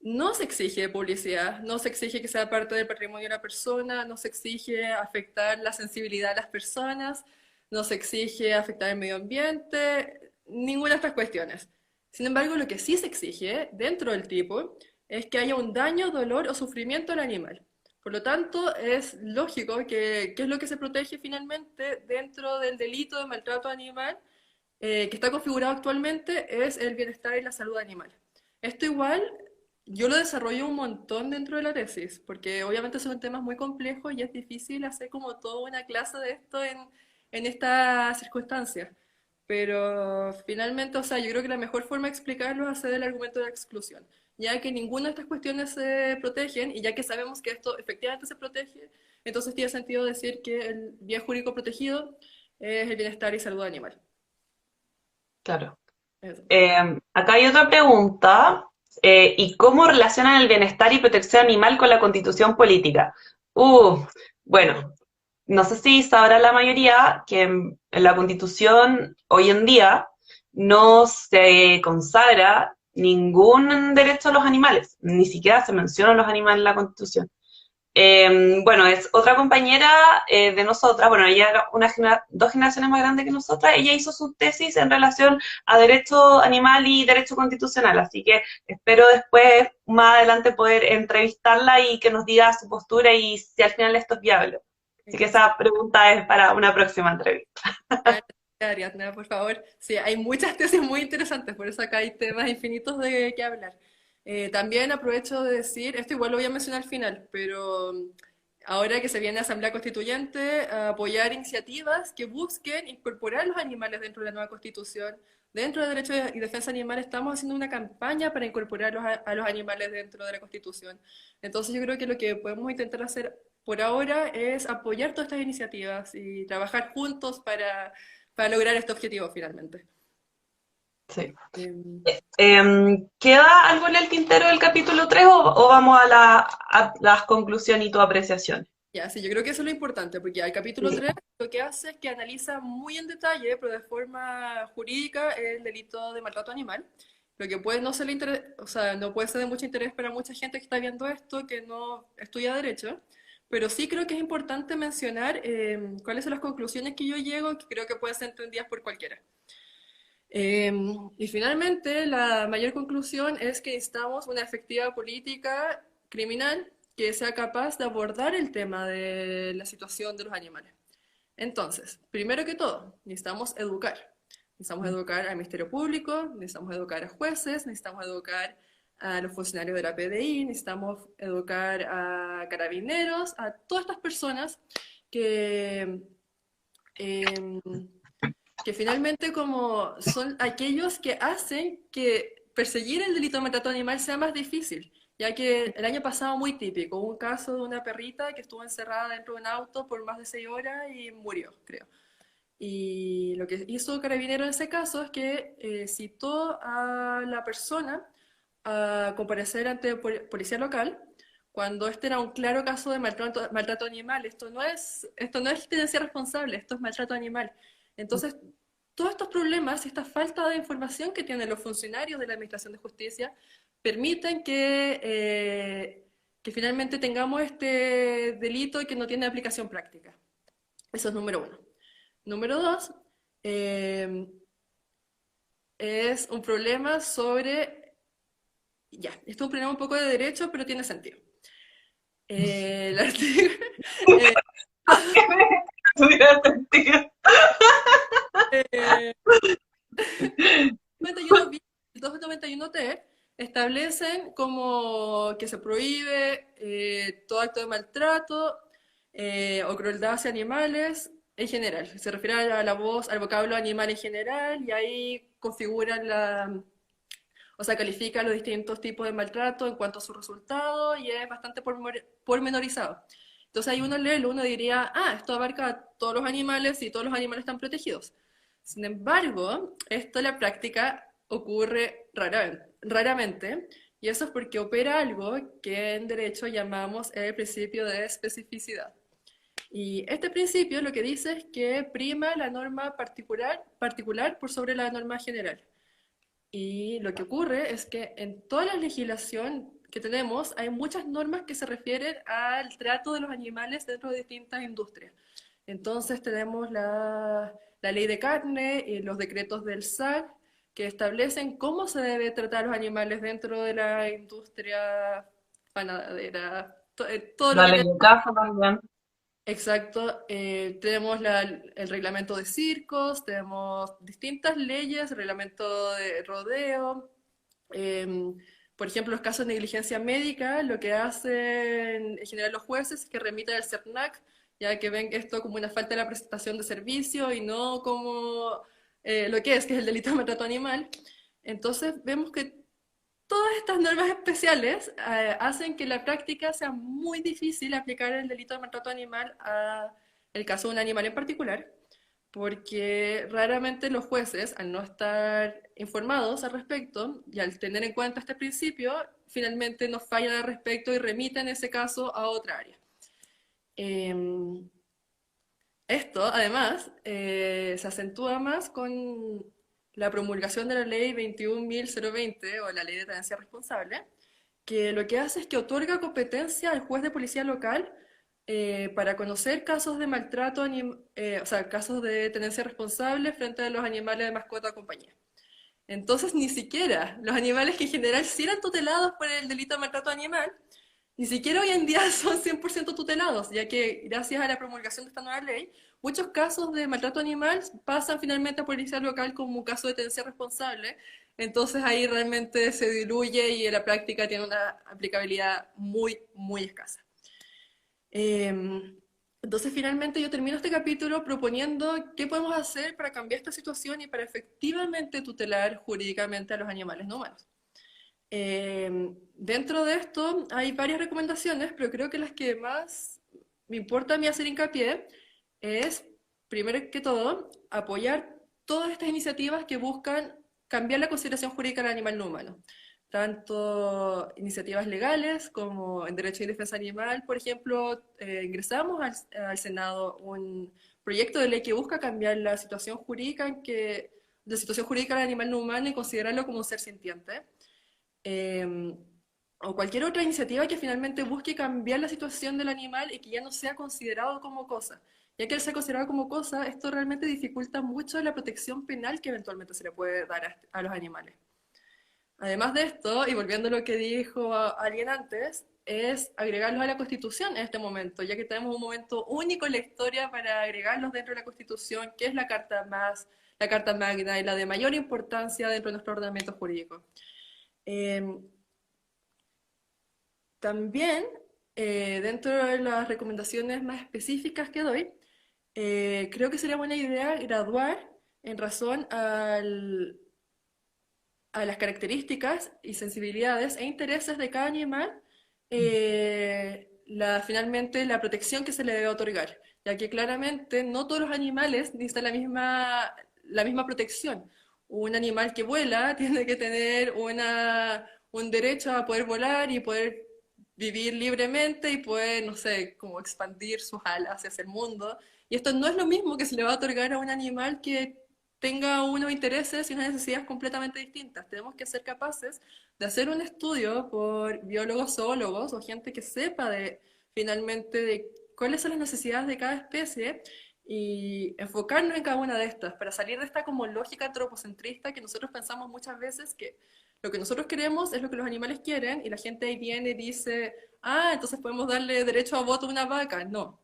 No se exige publicidad, no se exige que sea parte del patrimonio de la persona, no se exige afectar la sensibilidad de las personas, no se exige afectar el medio ambiente, ninguna de estas cuestiones. Sin embargo, lo que sí se exige dentro del tipo es que haya un daño, dolor o sufrimiento al animal. Por lo tanto, es lógico que es lo que se protege finalmente dentro del delito de maltrato animal que está configurado actualmente es el bienestar y la salud animal. Esto igual yo lo desarrollo un montón dentro de la tesis, porque obviamente son temas muy complejos y es difícil hacer como toda una clase de esto en estas circunstancias. Pero finalmente, o sea, yo creo que la mejor forma de explicarlo es hacer el argumento de la exclusión, ya que ninguna de estas cuestiones se protegen y ya que sabemos que esto efectivamente se protege, entonces tiene sentido decir que el bien jurídico protegido es el bienestar y salud animal. Claro. Eso. Acá hay otra pregunta. ¿Y cómo relacionan el bienestar y protección animal con la constitución política? Uh, bueno, no sé si sabrá la mayoría que en la constitución hoy en día no se consagra ningún derecho a los animales, ni siquiera se mencionan los animales en la constitución. Bueno, es otra compañera de nosotras, bueno, ella era dos generaciones más grande que nosotras, ella hizo su tesis en relación a derecho animal y derecho constitucional, así que espero después, más adelante, poder entrevistarla y que nos diga su postura y si al final esto es viable. Así que Eso. esa pregunta es para una próxima entrevista. Gracias, Ariadna, por favor. Sí, hay muchas tesis muy interesantes, por eso acá hay temas infinitos de qué hablar. También aprovecho de decir, esto igual lo voy a mencionar al final, pero ahora que se viene Asamblea Constituyente, a apoyar iniciativas que busquen incorporar los animales dentro de la nueva Constitución. Dentro de Derecho y Defensa Animal estamos haciendo una campaña para incorporar a los animales dentro de la Constitución. Entonces yo creo que lo que podemos intentar hacer por ahora es apoyar todas estas iniciativas y trabajar juntos para lograr este objetivo finalmente. Sí. Eh, ¿Queda algo en el tintero del capítulo 3 o vamos a las conclusiones y tu apreciación? ya, sí, yo creo que eso es lo importante, porque el capítulo 3 lo que hace es que analiza muy en detalle, pero de forma jurídica, el delito de maltrato animal. Lo que puede no ser o sea, no puede ser de mucho interés para mucha gente que está viendo esto, que no estudia derecho, pero sí creo que es importante mencionar cuáles son las conclusiones que yo llego, que creo que pueden ser entendidas por cualquiera. Y finalmente, la mayor conclusión es que necesitamos una efectiva política criminal que sea capaz de abordar el tema de la situación de los animales. Entonces, primero que todo, necesitamos educar. Necesitamos educar al Ministerio Público, necesitamos educar a jueces, necesitamos educar a los funcionarios de la PDI, necesitamos educar a carabineros, a todas estas personas que eh, que finalmente como son aquellos que hacen que perseguir el delito de maltrato animal sea más difícil, ya que el año pasado muy típico, hubo un caso de una perrita que estuvo encerrada dentro de un auto por más de 6 horas y murió, creo. Y lo que hizo Carabinero en ese caso es que citó a la persona a comparecer ante policía local cuando este era un claro caso de maltrato animal. Esto no es tenencia responsable, esto es maltrato animal. Entonces, todos estos problemas y esta falta de información que tienen los funcionarios de la Administración de Justicia permiten que finalmente tengamos este delito y que no tiene aplicación práctica. Eso es número uno. Número dos, eh, es un problema sobre, ya, esto es un problema un poco de derecho, pero tiene sentido. El artículo, eh, Tuviera sentido. eh, 91 bis y 291-T establecen como que se prohíbe todo acto de maltrato o crueldad hacia animales en general. Se refiere a la voz, al vocablo animal en general y ahí configuran o sea, califica los distintos tipos de maltrato en cuanto a su resultado y es bastante pormenorizado. Entonces ahí uno lee, uno diría, ah, esto abarca a todos los animales y todos los animales están protegidos. Sin embargo, esto en la práctica ocurre raramente, y eso es porque opera algo que en derecho llamamos el principio de especificidad. Y este principio lo que dice es que prima la norma particular por sobre la norma general. Y lo que ocurre es que en toda la legislación que tenemos, hay muchas normas que se refieren al trato de los animales dentro de distintas industrias. Entonces tenemos la ley de carne y los decretos del SAC que establecen cómo se debe tratar a los animales dentro de la industria panadera, todo lo La que ley de caza también. exacto, tenemos el reglamento de circos, tenemos distintas leyes, reglamento de rodeo. em, por ejemplo, los casos de negligencia médica, lo que hacen en general los jueces es que remitan al CERNAC, ya que ven esto como una falta de la prestación de servicio y no como lo que es el delito de maltrato animal. Entonces vemos que todas estas normas especiales hacen que en la práctica sea muy difícil aplicar el delito de maltrato animal a el caso de un animal en particular, porque raramente los jueces, al no estar informados al respecto y al tener en cuenta este principio, finalmente nos fallan al respecto y remiten ese caso a otra área. Eh, Esto, además, se acentúa más con la promulgación de la ley 21.020 o la ley de tenencia responsable, que lo que hace es que otorga competencia al juez de policía local para conocer casos de maltrato, o sea, casos de tenencia responsable frente a los animales de mascota o compañía. Entonces, ni siquiera los animales que en general sí eran tutelados por el delito de maltrato animal, ni siquiera hoy en día son 100% tutelados, ya que gracias a la promulgación de esta nueva ley, muchos casos de maltrato animal pasan finalmente a policía local como un caso de tenencia responsable. Entonces ahí realmente se diluye y en la práctica tiene una aplicabilidad muy, muy escasa. Eh, entonces, finalmente yo termino este capítulo proponiendo qué podemos hacer para cambiar esta situación y para efectivamente tutelar jurídicamente a los animales no humanos. Dentro de esto hay varias recomendaciones, pero creo que las que más me importa a mí hacer hincapié es, primero que todo, apoyar todas estas iniciativas que buscan cambiar la consideración jurídica del animal no humano. Tanto iniciativas legales como en derecho y defensa animal. Por ejemplo, ingresamos al Senado un proyecto de ley que busca cambiar la situación jurídica del animal no humano y considerarlo como un ser sintiente eh, o cualquier otra iniciativa que finalmente busque cambiar la situación del animal y que ya no sea considerado como cosa. Ya que al ser considerado como cosa, esto realmente dificulta mucho la protección penal que eventualmente se le puede dar a los animales. Además de esto, y volviendo a lo que dijo alguien antes, es agregarlos a la Constitución en este momento, ya que tenemos un momento único en la historia para agregarlos dentro de la Constitución, que es la Carta Magna y la de mayor importancia dentro de nuestro ordenamiento jurídico. Eh, También, dentro de las recomendaciones más específicas que doy, creo que sería buena idea graduar en razón a las características y sensibilidades e intereses de cada animal, finalmente la protección que se le debe otorgar, ya que claramente no todos los animales necesitan la misma protección. Un animal que vuela tiene que tener un derecho a poder volar y poder vivir libremente y poder, no sé, como expandir sus alas hacia el mundo. Y esto no es lo mismo que se le va a otorgar a un animal que tenga unos intereses y unas necesidades completamente distintas. Tenemos que ser capaces de hacer un estudio por biólogos, zoólogos o gente que sepa finalmente de cuáles son las necesidades de cada especie y enfocarnos en cada una de estas para salir de esta como lógica antropocentrista que nosotros pensamos muchas veces que lo que nosotros queremos es lo que los animales quieren y la gente ahí viene y dice, ah, entonces podemos darle derecho a voto a una vaca. No,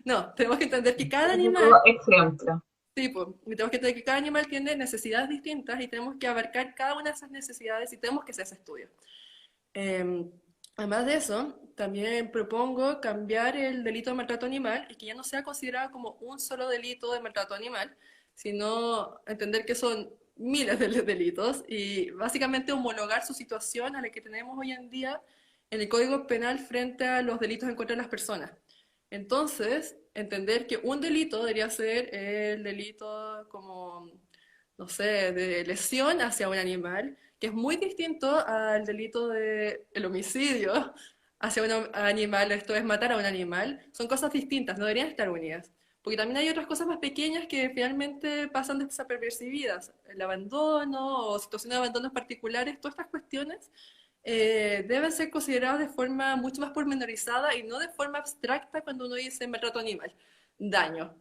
no, tenemos que entender que cada animal Típico ejemplo. sí, pues, y tenemos que entender que cada animal tiene necesidades distintas y tenemos que abarcar cada una de esas necesidades y tenemos que hacer ese estudio. Eh, Además de eso, también propongo cambiar el delito de maltrato animal y que ya no sea considerado como un solo delito de maltrato animal, sino entender que son miles de delitos y básicamente homologar su situación a la que tenemos hoy en día en el Código Penal frente a los delitos en contra de las personas. Entonces, entender que un delito debería ser el delito como, no sé, de lesión hacia un animal, que es muy distinto al delito de el homicidio hacia un animal, esto es matar a un animal. Son cosas distintas, no deberían estar unidas. Porque también hay otras cosas más pequeñas que finalmente pasan desapercibidas. El abandono o situaciones de abandonos particulares, todas estas cuestiones deben ser considerados de forma mucho más pormenorizada y no de forma abstracta cuando uno dice maltrato animal, daño,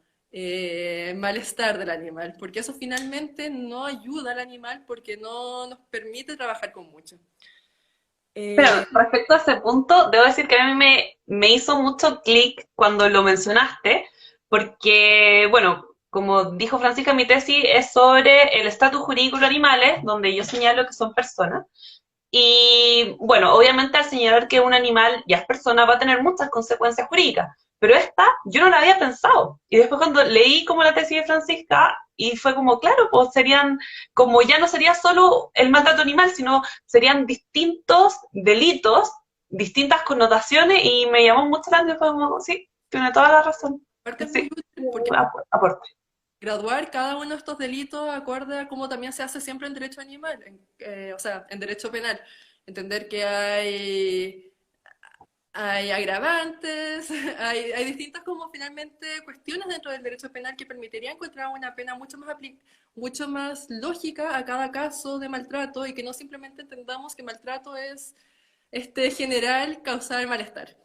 malestar del animal, porque eso finalmente no ayuda al animal porque no nos permite trabajar con mucho. Pero Eh, respecto a ese punto, debo decir que a mí me hizo mucho clic cuando lo mencionaste, porque, bueno, como dijo Francisca, mi tesis es sobre el estatus jurídico de los animales, donde yo señalo que son personas. Y bueno, obviamente al señalar que un animal ya es persona va a tener muchas consecuencias jurídicas, pero esta yo no la había pensado. Y después cuando leí como la tesis de Francisca, y fue como, claro, pues serían, como ya no sería solo el maltrato animal, sino serían distintos delitos, distintas connotaciones, y me llamó mucho la atención, fue como, sí, tiene toda la razón. Aparte es muy Sí, útil porque aporte. graduar cada uno de estos delitos acorde a cómo también se hace siempre en derecho animal, o sea, en derecho penal. Entender que hay agravantes, hay distintas como finalmente cuestiones dentro del derecho penal que permitirían encontrar una pena mucho más lógica a cada caso de maltrato y que no simplemente entendamos que maltrato es general causar malestar.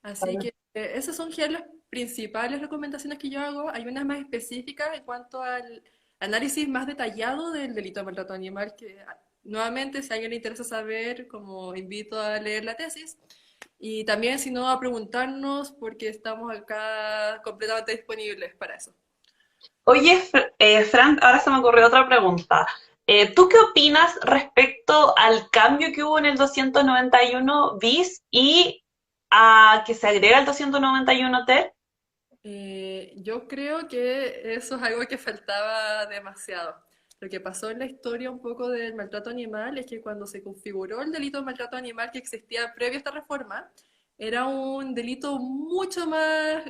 Así que esas son las principales recomendaciones que yo hago. Hay unas más específicas en cuanto al análisis más detallado del delito de maltrato animal, que nuevamente, si a alguien le interesa saber, como invito a leer la tesis. Y también, si no, a preguntarnos, porque estamos acá completamente disponibles para eso. Oye, Fran, ahora se me ocurrió otra pregunta. ¿Tú qué opinas respecto al cambio que hubo en el 291 bis y a que se agrega el 291 t? Yo creo que eso es algo que faltaba demasiado. Lo que pasó en la historia un poco del maltrato animal es que cuando se configuró el delito de maltrato animal que existía previo a esta reforma, era un delito mucho más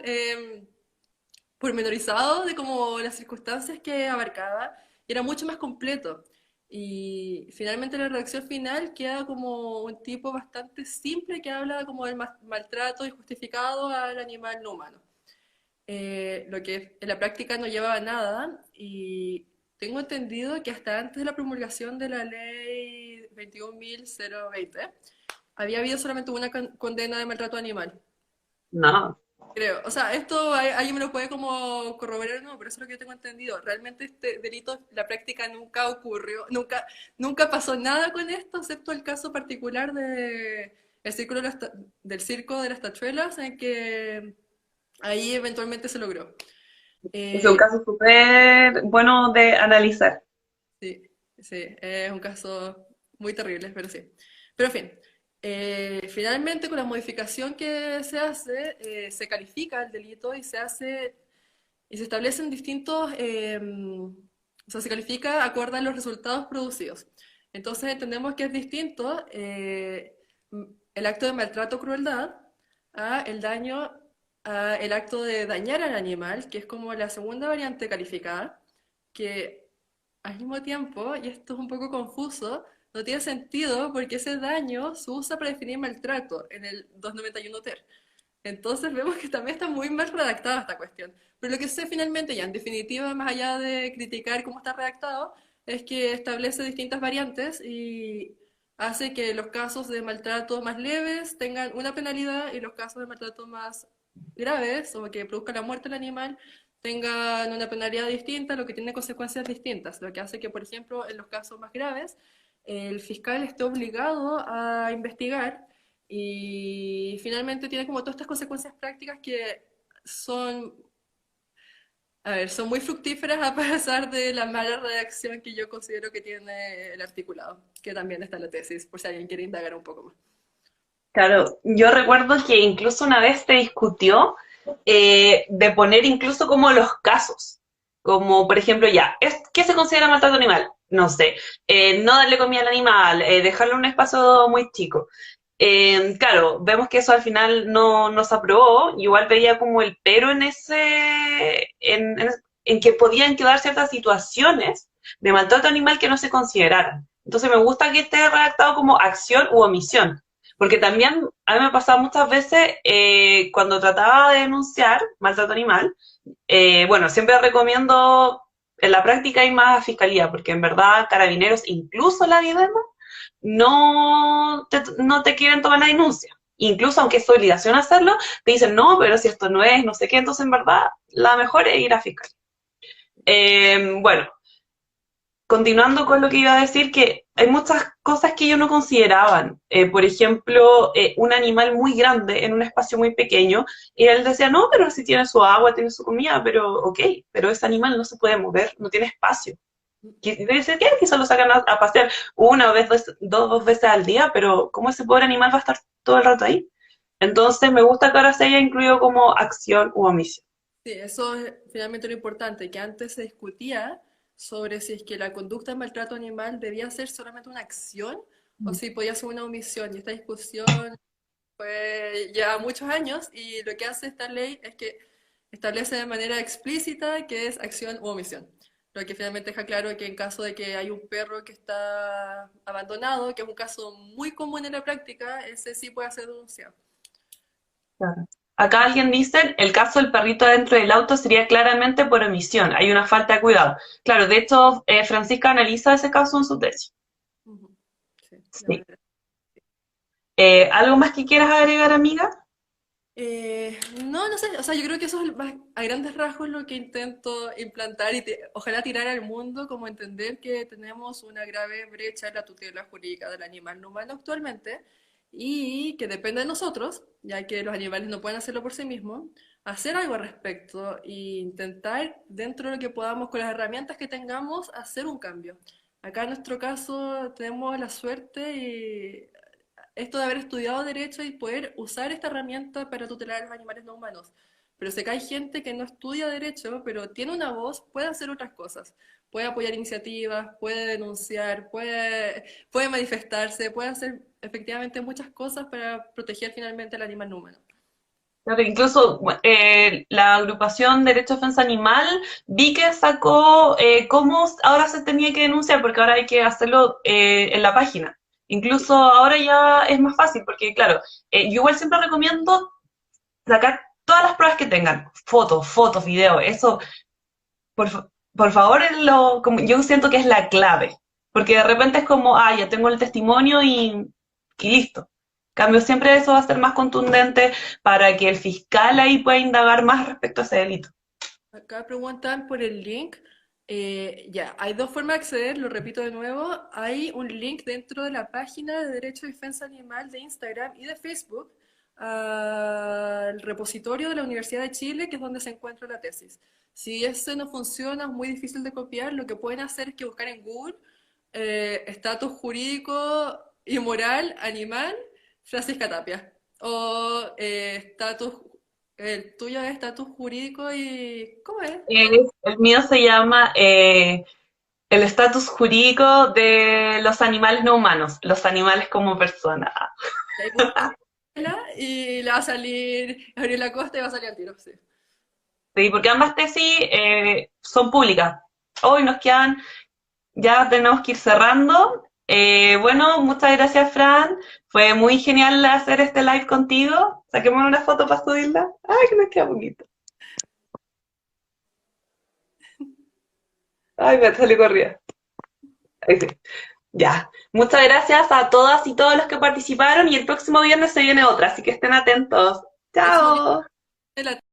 pormenorizado de como las circunstancias que abarcaba, y era mucho más completo. Y finalmente la redacción final queda como un tipo bastante simple que habla como del maltrato injustificado al animal no humano, lo que en la práctica no llevaba a nada, y tengo entendido que hasta antes de la promulgación de la ley 21.020 había habido solamente una condena de maltrato animal. No. Creo, o sea, esto alguien me lo puede como corroborar, no, pero eso es lo que yo tengo entendido. Realmente este delito, en la práctica nunca ocurrió, nunca pasó nada con esto, excepto el caso particular de el círculo del circo de las tachuelas, en que ahí eventualmente se logró. Es un Eh, caso súper bueno de analizar. sí, sí, es un caso muy terrible, pero sí. Pero en fin, finalmente con la modificación que se hace, se califica el delito y se hace y se establecen distintos, o sea, se califica acorde a los resultados producidos. Entonces entendemos que es distinto el acto de maltrato o crueldad a el daño, a el acto de dañar al animal, que es como la segunda variante calificada, que al mismo tiempo, y esto es un poco confuso, no tiene sentido porque ese daño se usa para definir maltrato en el 291 ter. Entonces vemos que también está muy mal redactada esta cuestión. Pero lo que sé finalmente, ya en definitiva, más allá de criticar cómo está redactado, es que establece distintas variantes y hace que los casos de maltrato más leves tengan una penalidad y los casos de maltrato más graves o que produzcan la muerte del animal tengan una penalidad distinta, lo que tiene consecuencias distintas. Lo que hace que, por ejemplo, en los casos más graves, el fiscal esté obligado a investigar y finalmente tiene como todas estas consecuencias prácticas que son, a ver, son muy fructíferas a pesar de la mala redacción que yo considero que tiene el articulado, que también está en la tesis, por si alguien quiere indagar un poco más. Claro, yo recuerdo que incluso una vez se discutió de poner incluso como los casos, como por ejemplo ya, ¿qué se considera maltrato animal? No sé, no darle comida al animal, dejarlo en un espacio muy chico. Claro, vemos que eso al final no se aprobó, igual veía como el pero en en que podían quedar ciertas situaciones de maltrato animal que no se consideraran. Entonces me gusta que esté redactado como acción u omisión, porque también a mí me ha pasado muchas veces cuando trataba de denunciar maltrato animal, bueno, siempre recomiendo en la práctica ir más a fiscalía, porque en verdad carabineros, incluso la Videna, no te quieren tomar la denuncia. Incluso aunque es tu obligación hacerlo, te dicen, no, pero si esto no es, no sé qué, entonces en verdad la mejor es ir a fiscal. Bueno, continuando con lo que iba a decir, que hay muchas cosas que ellos no consideraban. Por ejemplo, un animal muy grande en un espacio muy pequeño, y él decía, no, pero si tiene su agua, tiene su comida, pero ok, pero ese animal no se puede mover, no tiene espacio. Dice que solo sacan a pasear una vez, dos veces al día, pero ¿cómo ese pobre animal va a estar todo el rato ahí? Entonces me gusta que ahora se haya incluido como acción u omisión. Sí, eso es finalmente lo importante, que antes se discutía sobre si es que la conducta de maltrato animal debía ser solamente una acción o si podía ser una omisión. Y esta discusión fue ya muchos años y lo que hace esta ley es que establece de manera explícita que es acción u omisión. Lo que finalmente deja claro que en caso de que hay un perro que está abandonado, que es un caso muy común en la práctica, ese sí puede ser denunciado. Claro. Acá alguien dice, el caso del perrito dentro del auto sería claramente por omisión, hay una falta de cuidado. Claro, de hecho, Francisca analiza ese caso en su tesis. Ujú. Sí, de Sí. manera. ¿Algo más que quieras agregar, amiga? No, no sé, o sea, yo creo que eso es a grandes rasgos lo que intento implantar y ojalá tirar al mundo, como entender que tenemos una grave brecha en la tutela jurídica del animal no humano actualmente y que depende de nosotros, ya que los animales no pueden hacerlo por sí mismos, hacer algo al respecto e intentar, dentro de lo que podamos, con las herramientas que tengamos, hacer un cambio. Acá en nuestro caso tenemos la suerte y esto de haber estudiado derecho y poder usar esta herramienta para tutelar a los animales no humanos. Pero sé que hay gente que no estudia derecho, pero tiene una voz, puede hacer otras cosas. Puede apoyar iniciativas, puede denunciar, puede manifestarse, puede hacer efectivamente muchas cosas para proteger finalmente al animal no humano. Claro, incluso la agrupación Derecho a Defensa Animal vi que sacó cómo ahora se tenía que denunciar, porque ahora hay que hacerlo en la página. Incluso ahora ya es más fácil, porque claro, yo igual siempre recomiendo sacar todas las pruebas que tengan, fotos, videos, eso, por favor, yo siento que es la clave, porque de repente es como, ah, ya tengo el testimonio y listo. En cambio, siempre eso va a ser más contundente para que el fiscal ahí pueda indagar más respecto a ese delito. Acá preguntan por el link. Ya, hay dos formas de acceder, lo repito de nuevo. Hay un link dentro de la página de Derecho de Defensa Animal de Instagram y de Facebook al repositorio de la Universidad de Chile, que es donde se encuentra la tesis. Si ese no funciona, es muy difícil de copiar, lo que pueden hacer es que buscar en Google estatus jurídico y moral animal Francisca Tapia o estatus el tuyo es estatus jurídico y... ¿Cómo es? El mío se llama el estatus jurídico de los animales no humanos, los animales como personas. Y ahí buscas y le va a salir Gabriela Costa y va a salir al tiro, sí. Sí, porque ambas tesis son públicas. Hoy nos quedan, ya tenemos que ir cerrando. Bueno, muchas gracias, Fran. Fue muy genial hacer este live contigo. Saquemos una foto para subirla. Ay, que nos queda bonito. Ay, me salió corrida. Ahí sí. Ya. Muchas gracias a todas y todos los que participaron y el próximo viernes se viene otra, así que estén atentos. Próximo Chao. día